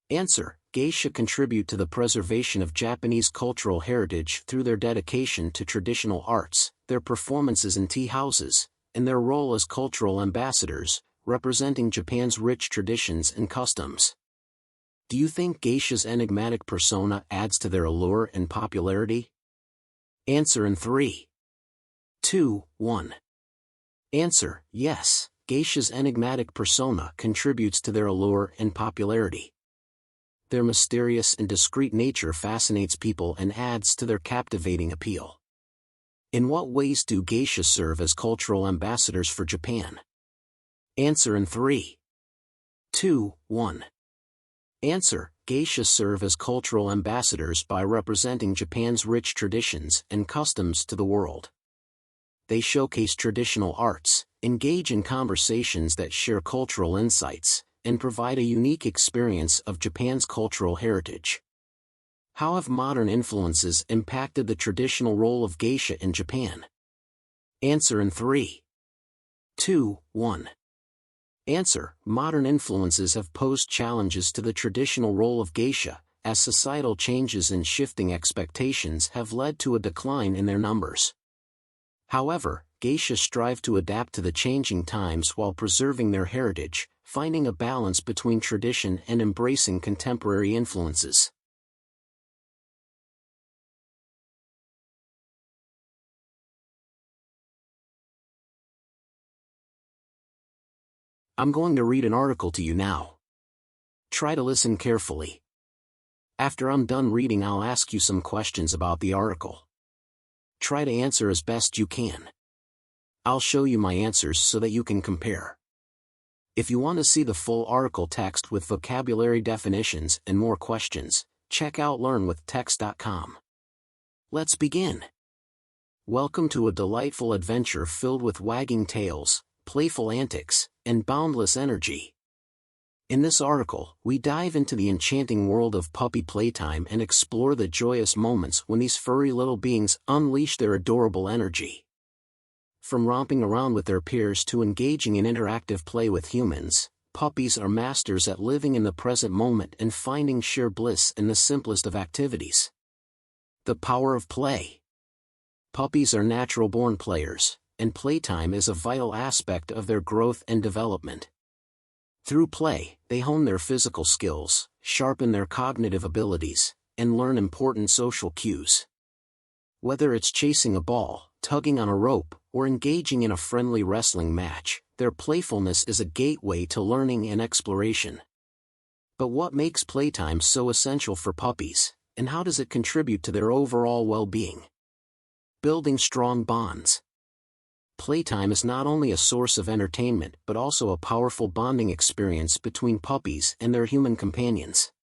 Answer: geisha contribute to the preservation of Japanese cultural heritage through their dedication to traditional arts, their performances in tea houses, and their role as cultural ambassadors, representing Japan's rich traditions and customs. Do you think geisha's enigmatic persona adds to their allure and popularity? Answer in 3, 2, 1. Answer: yes, geisha's enigmatic persona contributes to their allure and popularity. Their mysterious and discreet nature fascinates people and adds to their captivating appeal. In what ways do geishas serve as cultural ambassadors for Japan? Answer in 3, 2, 1. Answer: geishas serve as cultural ambassadors by representing Japan's rich traditions and customs to the world. They showcase traditional arts, engage in conversations that share cultural insights, and provide a unique experience of Japan's cultural heritage. How have modern influences impacted the traditional role of geisha in Japan? Answer in 3, 2, 1. Answer: modern influences have posed challenges to the traditional role of geisha, as societal changes and shifting expectations have led to a decline in their numbers. However, geishas strive to adapt to the changing times while preserving their heritage, finding a balance between tradition and embracing contemporary influences. I'm going to read an article to you now. Try to listen carefully. After I'm done reading, I'll ask you some questions about the article. Try to answer as best you can. I'll show you my answers so that you can compare. If you want to see the full article text with vocabulary definitions and more questions, check out learnwithtext.com. Let's begin. Welcome to a delightful adventure filled with wagging tails, playful antics, and boundless energy. In this article, we dive into the enchanting world of puppy playtime and explore the joyous moments when these furry little beings unleash their adorable energy. From romping around with their peers to engaging in interactive play with humans, puppies are masters at living in the present moment and finding sheer bliss in the simplest of activities. The power of play. Puppies are natural-born players, and playtime is a vital aspect of their growth and development. Through play, they hone their physical skills, sharpen their cognitive abilities, and learn important social cues. Whether it's chasing a ball, tugging on a rope, or engaging in a friendly wrestling match, their playfulness is a gateway to learning and exploration. But what makes playtime so essential for puppies, and how does it contribute to their overall well-being? Building strong bonds. Playtime is not only a source of entertainment but also a powerful bonding experience between puppies and their human companions.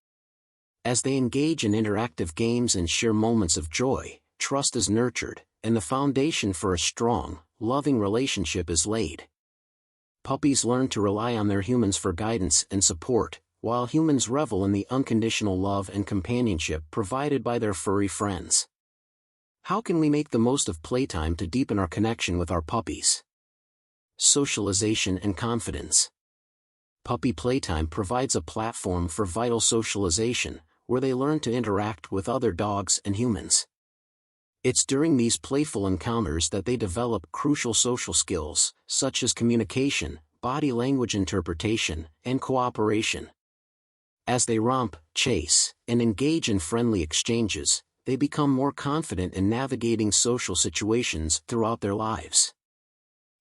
As they engage in interactive games and share moments of joy, trust is nurtured, and the foundation for a strong, loving relationship is laid. Puppies learn to rely on their humans for guidance and support, while humans revel in the unconditional love and companionship provided by their furry friends. How can we make the most of playtime to deepen our connection with our puppies? Socialization and confidence. Puppy playtime provides a platform for vital socialization, where they learn to interact with other dogs and humans. It's during these playful encounters that they develop crucial social skills, such as communication, body language interpretation, and cooperation. As they romp, chase, and engage in friendly exchanges, they become more confident in navigating social situations throughout their lives.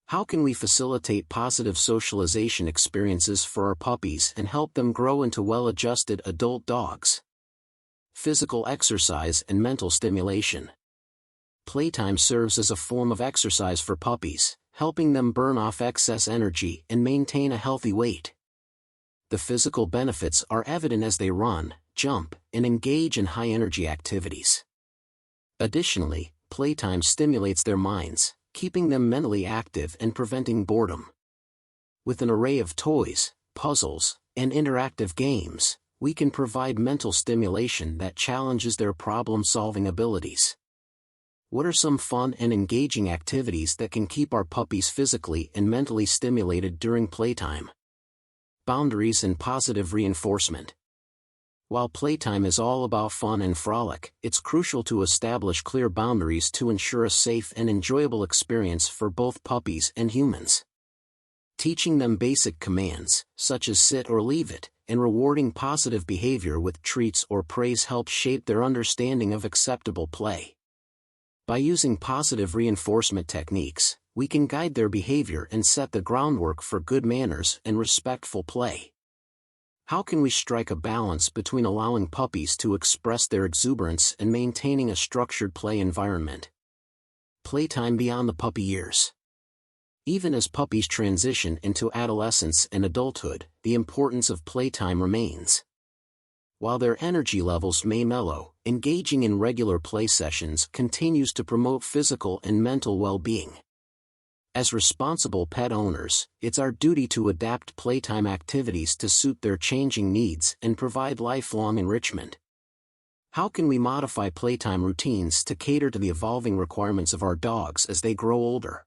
How can we facilitate positive socialization experiences for our puppies and help them grow into well-adjusted adult dogs? Physical exercise and mental stimulation. Playtime serves as a form of exercise for puppies, helping them burn off excess energy and maintain a healthy weight. The physical benefits are evident as they run, jump, and engage in high-energy activities. Additionally, playtime stimulates their minds, keeping them mentally active and preventing boredom. With an array of toys, puzzles, and interactive games, we can provide mental stimulation that challenges their problem-solving abilities. What are some fun and engaging activities that can keep our puppies physically and mentally stimulated during playtime? Boundaries and positive reinforcement. While playtime is all about fun and frolic, it's crucial to establish clear boundaries to ensure a safe and enjoyable experience for both puppies and humans. Teaching them basic commands, such as sit or leave it, and rewarding positive behavior with treats or praise helps shape their understanding of acceptable play. By using positive reinforcement techniques, we can guide their behavior and set the groundwork for good manners and respectful play. How can we strike a balance between allowing puppies to express their exuberance and maintaining a structured play environment? Playtime beyond the puppy years. Even as puppies transition into adolescence and adulthood, the importance of playtime remains. While their energy levels may mellow, engaging in regular play sessions continues to promote physical and mental well-being. As responsible pet owners, it's our duty to adapt playtime activities to suit their changing needs and provide lifelong enrichment. How can we modify playtime routines to cater to the evolving requirements of our dogs as they grow older?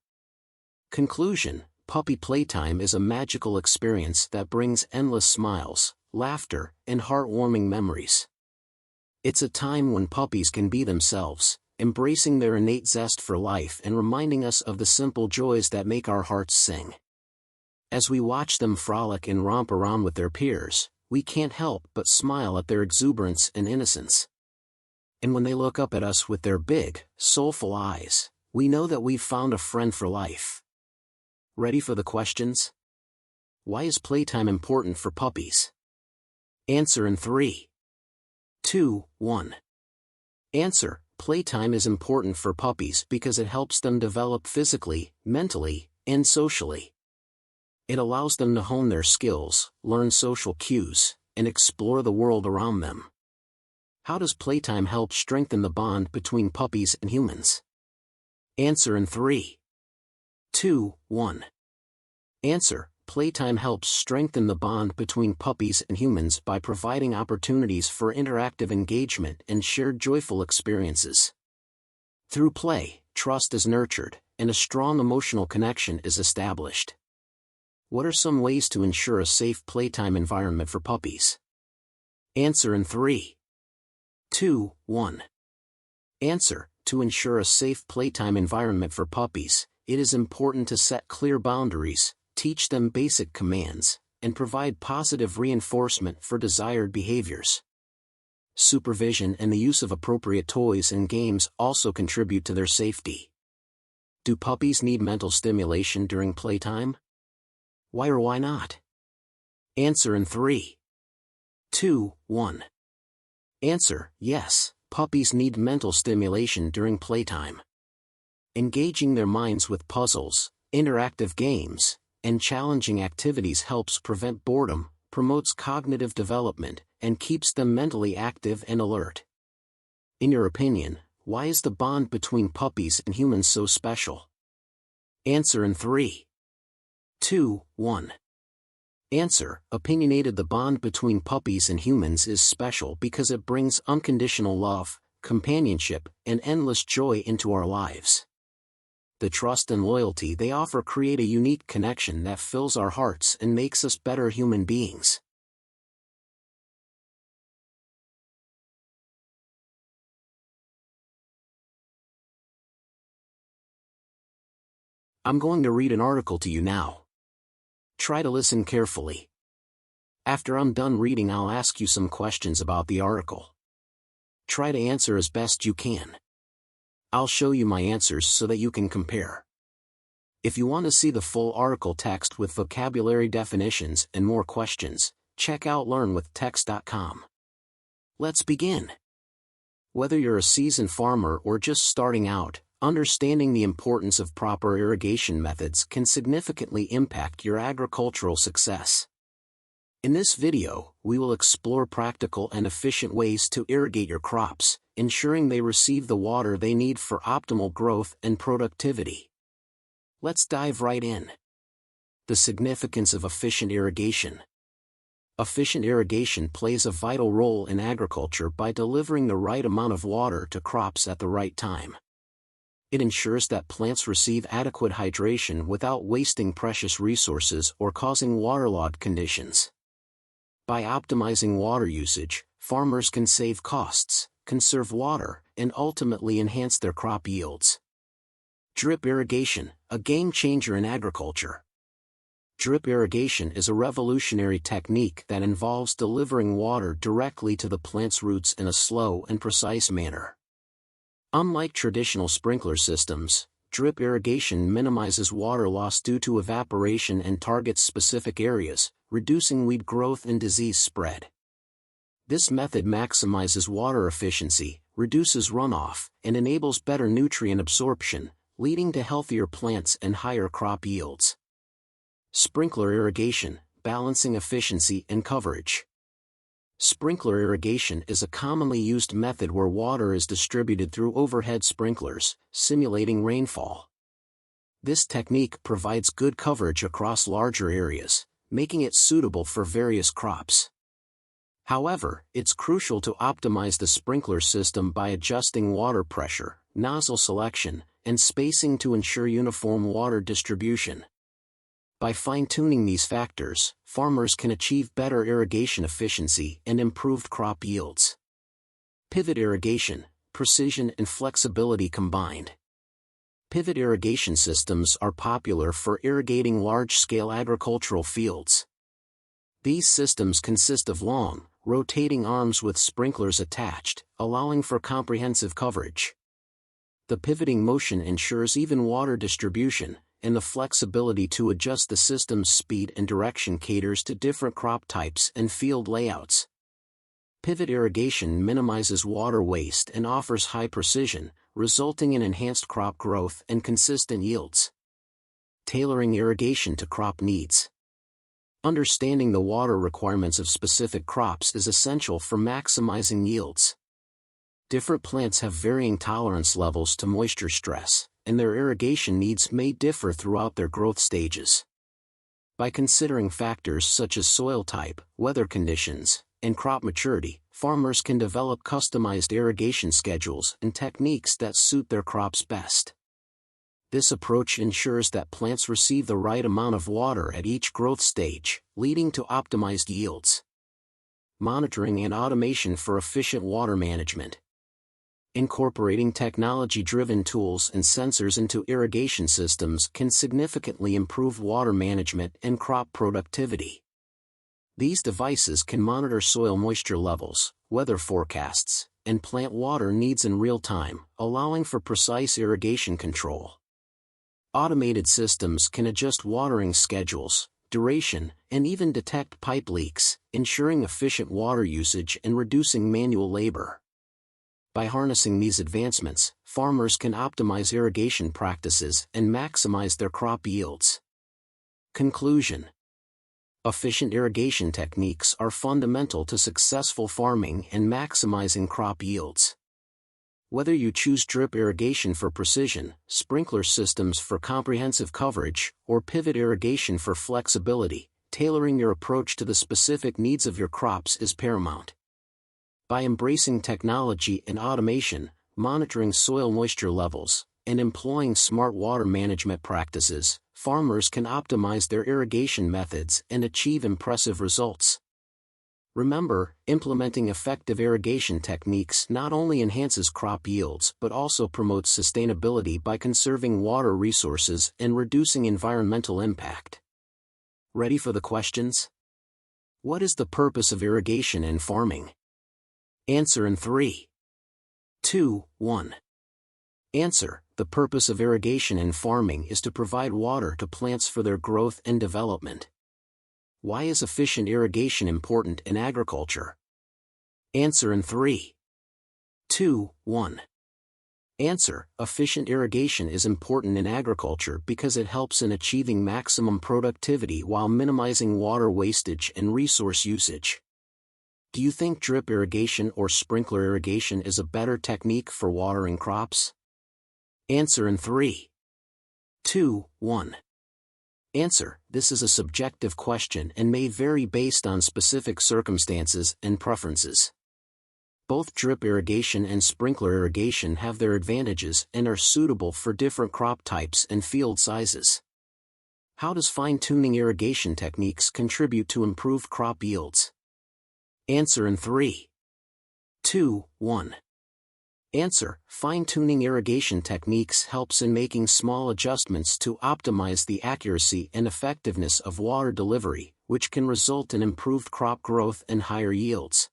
Conclusion: puppy playtime is a magical experience that brings endless smiles, laughter, and heartwarming memories. It's a time when puppies can be themselves, embracing their innate zest for life and reminding us of the simple joys that make our hearts sing. As we watch them frolic and romp around with their peers, we can't help but smile at their exuberance and innocence. And when they look up at us with their big, soulful eyes, we know that we've found a friend for life. Ready for the questions? Why is playtime important for puppies? Answer in 3, 2, 1. Answer: playtime is important for puppies because it helps them develop physically, mentally, and socially. It allows them to hone their skills, learn social cues, and explore the world around them. How does playtime help strengthen the bond between puppies and humans? Answer in 3, 2, 1. Answer: playtime helps strengthen the bond between puppies and humans by providing opportunities for interactive engagement and shared joyful experiences. Through play, trust is nurtured, and a strong emotional connection is established. What are some ways to ensure a safe playtime environment for puppies? Answer in 3, 2, 1. Answer: to ensure a safe playtime environment for puppies, it is important to set clear boundaries, teach them basic commands, and provide positive reinforcement for desired behaviors. Supervision and the use of appropriate toys and games also contribute to their safety. Do puppies need mental stimulation during playtime? Why or why not? Answer in 3, 2, 1. Answer: yes, puppies need mental stimulation during playtime. Engaging their minds with puzzles, interactive games, and challenging activities helps prevent boredom, promotes cognitive development, and keeps them mentally active and alert. In your opinion, why is the bond between puppies and humans so special? Answer in 3, 2, 1. Answer: opinionated. The bond between puppies and humans is special because it brings unconditional love, companionship, and endless joy into our lives. The trust and loyalty they offer create a unique connection that fills our hearts and makes us better human beings. I'm going to read an article to you now. Try to listen carefully. After I'm done reading, I'll ask you some questions about the article. Try to answer as best you can. I'll show you my answers so that you can compare. If you want to see the full article text with vocabulary definitions and more questions, check out learnwithtext.com. Let's begin. Whether you're a seasoned farmer or just starting out, understanding the importance of proper irrigation methods can significantly impact your agricultural success. In this video, we will explore practical and efficient ways to irrigate your crops, ensuring they receive the water they need for optimal growth and productivity. Let's dive right in. The significance of efficient irrigation. Efficient irrigation plays a vital role in agriculture by delivering the right amount of water to crops at the right time. It ensures that plants receive adequate hydration without wasting precious resources or causing waterlogged conditions. By optimizing water usage, farmers can save costs, conserve water, and ultimately enhance their crop yields. Drip irrigation, a game changer in agriculture. Drip irrigation is a revolutionary technique that involves delivering water directly to the plant's roots in a slow and precise manner. Unlike traditional sprinkler systems, drip irrigation minimizes water loss due to evaporation and targets specific areas, reducing weed growth and disease spread. This method maximizes water efficiency, reduces runoff, and enables better nutrient absorption, leading to healthier plants and higher crop yields. Sprinkler irrigation, balancing efficiency and coverage. Sprinkler irrigation is a commonly used method where water is distributed through overhead sprinklers, simulating rainfall. This technique provides good coverage across larger areas, making it suitable for various crops. However, it's crucial to optimize the sprinkler system by adjusting water pressure, nozzle selection, and spacing to ensure uniform water distribution. By fine-tuning these factors, farmers can achieve better irrigation efficiency and improved crop yields. Pivot irrigation, precision and flexibility combined. Pivot irrigation systems are popular for irrigating large-scale agricultural fields. These systems consist of long, rotating arms with sprinklers attached, allowing for comprehensive coverage. The pivoting motion ensures even water distribution, and the flexibility to adjust the system's speed and direction caters to different crop types and field layouts. Pivot irrigation minimizes water waste and offers high precision, resulting in enhanced crop growth and consistent yields. Tailoring irrigation to crop needs. Understanding the water requirements of specific crops is essential for maximizing yields. Different plants have varying tolerance levels to moisture stress, and their irrigation needs may differ throughout their growth stages. By considering factors such as soil type, weather conditions, and crop maturity, farmers can develop customized irrigation schedules and techniques that suit their crops best. This approach ensures that plants receive the right amount of water at each growth stage, leading to optimized yields. Monitoring and automation for efficient water management. Incorporating technology-driven tools and sensors into irrigation systems can significantly improve water management and crop productivity. These devices can monitor soil moisture levels, weather forecasts, and plant water needs in real time, allowing for precise irrigation control. Automated systems can adjust watering schedules, duration, and even detect pipe leaks, ensuring efficient water usage and reducing manual labor. By harnessing these advancements, farmers can optimize irrigation practices and maximize their crop yields. Conclusion. Efficient irrigation techniques are fundamental to successful farming and maximizing crop yields. Whether you choose drip irrigation for precision, sprinkler systems for comprehensive coverage, or pivot irrigation for flexibility, tailoring your approach to the specific needs of your crops is paramount. By embracing technology and automation, monitoring soil moisture levels, and employing smart water management practices, farmers can optimize their irrigation methods and achieve impressive results. Remember, implementing effective irrigation techniques not only enhances crop yields but also promotes sustainability by conserving water resources and reducing environmental impact. Ready for the questions? What is the purpose of irrigation in farming? Answer in 3, 2, 1. Answer: the purpose of irrigation in farming is to provide water to plants for their growth and development. Why is efficient irrigation important in agriculture? Answer in 3, 2, 1. Answer: efficient irrigation is important in agriculture because it helps in achieving maximum productivity while minimizing water wastage and resource usage. Do you think drip irrigation or sprinkler irrigation is a better technique for watering crops? Answer in 3, 2, 1. Answer: this is a subjective question and may vary based on specific circumstances and preferences. Both drip irrigation and sprinkler irrigation have their advantages and are suitable for different crop types and field sizes. How does fine-tuning irrigation techniques contribute to improved crop yields? Answer in 3, 2, 1. Answer: fine-tuning irrigation techniques helps in making small adjustments to optimize the accuracy and effectiveness of water delivery, which can result in improved crop growth and higher yields.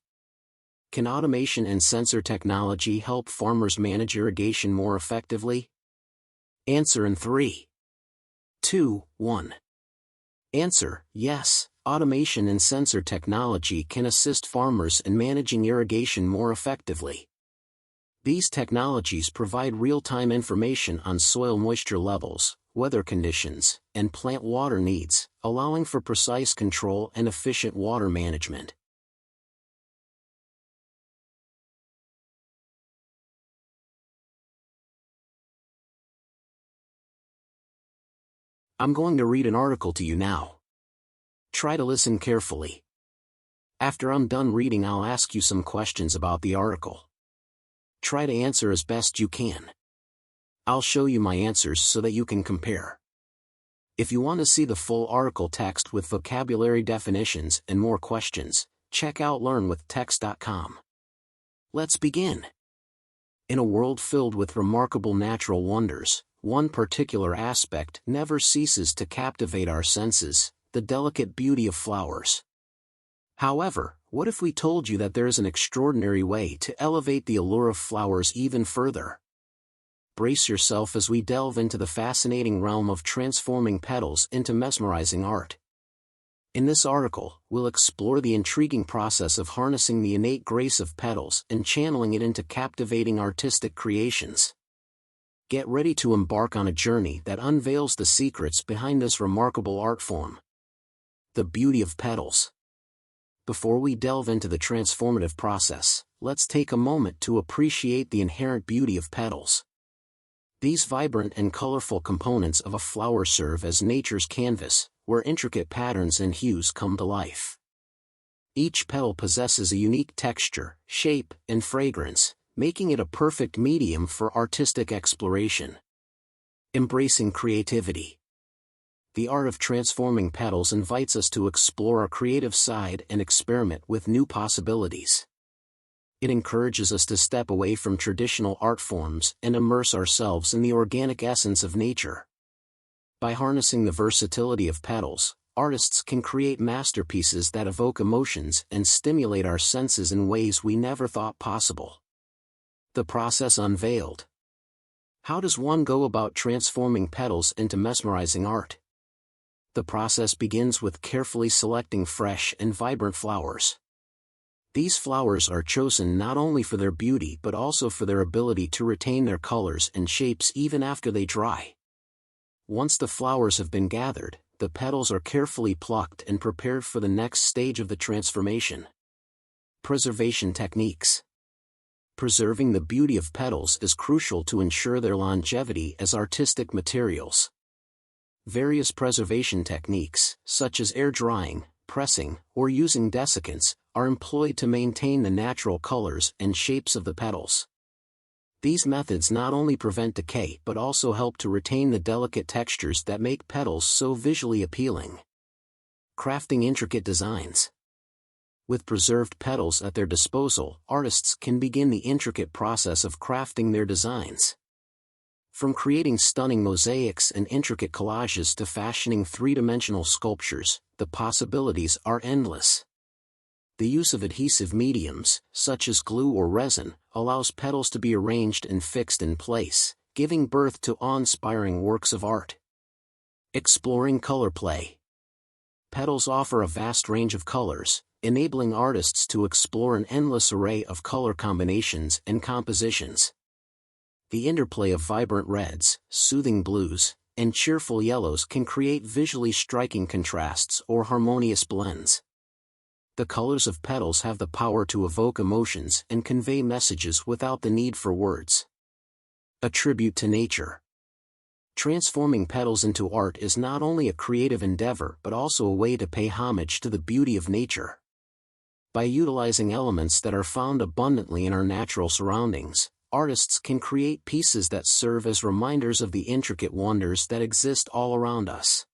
Can automation and sensor technology help farmers manage irrigation more effectively? Answer in 3, 2, 1. Answer: yes, automation and sensor technology can assist farmers in managing irrigation more effectively. These technologies provide real-time information on soil moisture levels, weather conditions, and plant water needs, allowing for precise control and efficient water management. I'm going to read an article to you now. Try to listen carefully. After I'm done reading, I'll ask you some questions about the article. Try to answer as best you can. I'll show you my answers so that you can compare. If you want to see the full article text with vocabulary definitions and more questions, check out learnwithtext.com. Let's begin. In a world filled with remarkable natural wonders, one particular aspect never ceases to captivate our senses: the delicate beauty of flowers. However, what if we told you that there is an extraordinary way to elevate the allure of flowers even further? Brace yourself as we delve into the fascinating realm of transforming petals into mesmerizing art. In this article, we'll explore the intriguing process of harnessing the innate grace of petals and channeling it into captivating artistic creations. Get ready to embark on a journey that unveils the secrets behind this remarkable art form. The beauty of petals. Before we delve into the transformative process, let's take a moment to appreciate the inherent beauty of petals. These vibrant and colorful components of a flower serve as nature's canvas, where intricate patterns and hues come to life. Each petal possesses a unique texture, shape, and fragrance, making it a perfect medium for artistic exploration. Embracing creativity. The art of transforming petals invites us to explore our creative side and experiment with new possibilities. It encourages us to step away from traditional art forms and immerse ourselves in the organic essence of nature. By harnessing the versatility of petals, artists can create masterpieces that evoke emotions and stimulate our senses in ways we never thought possible. The process unveiled. How does one go about transforming petals into mesmerizing art? The process begins with carefully selecting fresh and vibrant flowers. These flowers are chosen not only for their beauty but also for their ability to retain their colors and shapes even after they dry. Once the flowers have been gathered, the petals are carefully plucked and prepared for the next stage of the transformation. Preservation techniques. Preserving the beauty of petals is crucial to ensure their longevity as artistic materials. Various preservation techniques, such as air drying, pressing, or using desiccants, are employed to maintain the natural colors and shapes of the petals. These methods not only prevent decay but also help to retain the delicate textures that make petals so visually appealing. Crafting intricate designs. With preserved petals at their disposal, artists can begin the intricate process of crafting their designs. From creating stunning mosaics and intricate collages to fashioning three-dimensional sculptures, the possibilities are endless. The use of adhesive mediums, such as glue or resin, allows petals to be arranged and fixed in place, giving birth to awe-inspiring works of art. Exploring color play. Petals offer a vast range of colors, enabling artists to explore an endless array of color combinations and compositions. The interplay of vibrant reds, soothing blues, and cheerful yellows can create visually striking contrasts or harmonious blends. The colors of petals have the power to evoke emotions and convey messages without the need for words. A tribute to nature. Transforming petals into art is not only a creative endeavor but also a way to pay homage to the beauty of nature. By utilizing elements that are found abundantly in our natural surroundings, artists can create pieces that serve as reminders of the intricate wonders that exist all around us.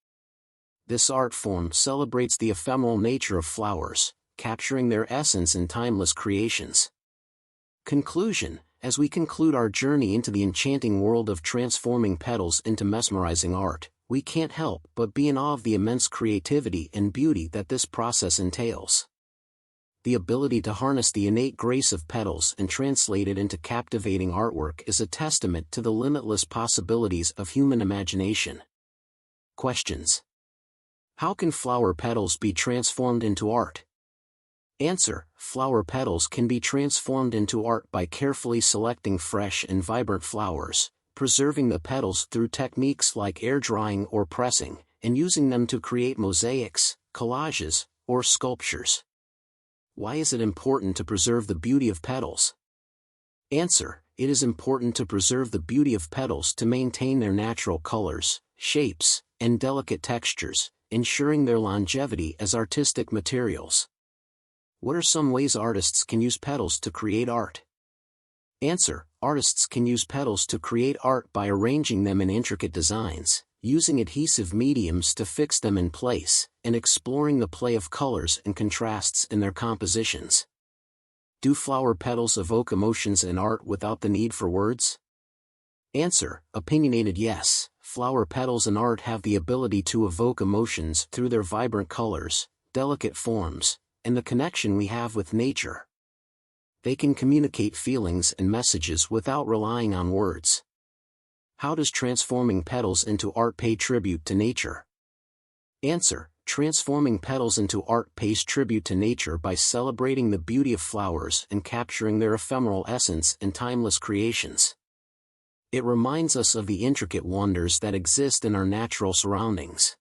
This art form celebrates the ephemeral nature of flowers, capturing their essence in timeless creations. Conclusion. As we conclude our journey into the enchanting world of transforming petals into mesmerizing art, we can't help but be in awe of the immense creativity and beauty that this process entails. The ability to harness the innate grace of petals and translate it into captivating artwork is a testament to the limitless possibilities of human imagination. Questions. How can flower petals be transformed into art? Answer. Flower petals can be transformed into art by carefully selecting fresh and vibrant flowers, preserving the petals through techniques like air drying or pressing, and using them to create mosaics, collages, or sculptures. Why is it important to preserve the beauty of petals? Answer. It is important to preserve the beauty of petals to maintain their natural colors, shapes, and delicate textures, ensuring their longevity as artistic materials. What are some ways artists can use petals to create art? Answer. Artists can use petals to create art by arranging them in intricate designs, using adhesive mediums to fix them in place, and exploring the play of colors and contrasts in their compositions. Do flower petals evoke emotions in art without the need for words? Answer. Opinionated yes. Flower petals in art have the ability to evoke emotions through their vibrant colors, delicate forms, and the connection we have with nature. They can communicate feelings and messages without relying on words. How does transforming petals into art pay tribute to nature? Answer. Transforming petals into art pays tribute to nature by celebrating the beauty of flowers and capturing their ephemeral essence in timeless creations. It reminds us of the intricate wonders that exist in our natural surroundings.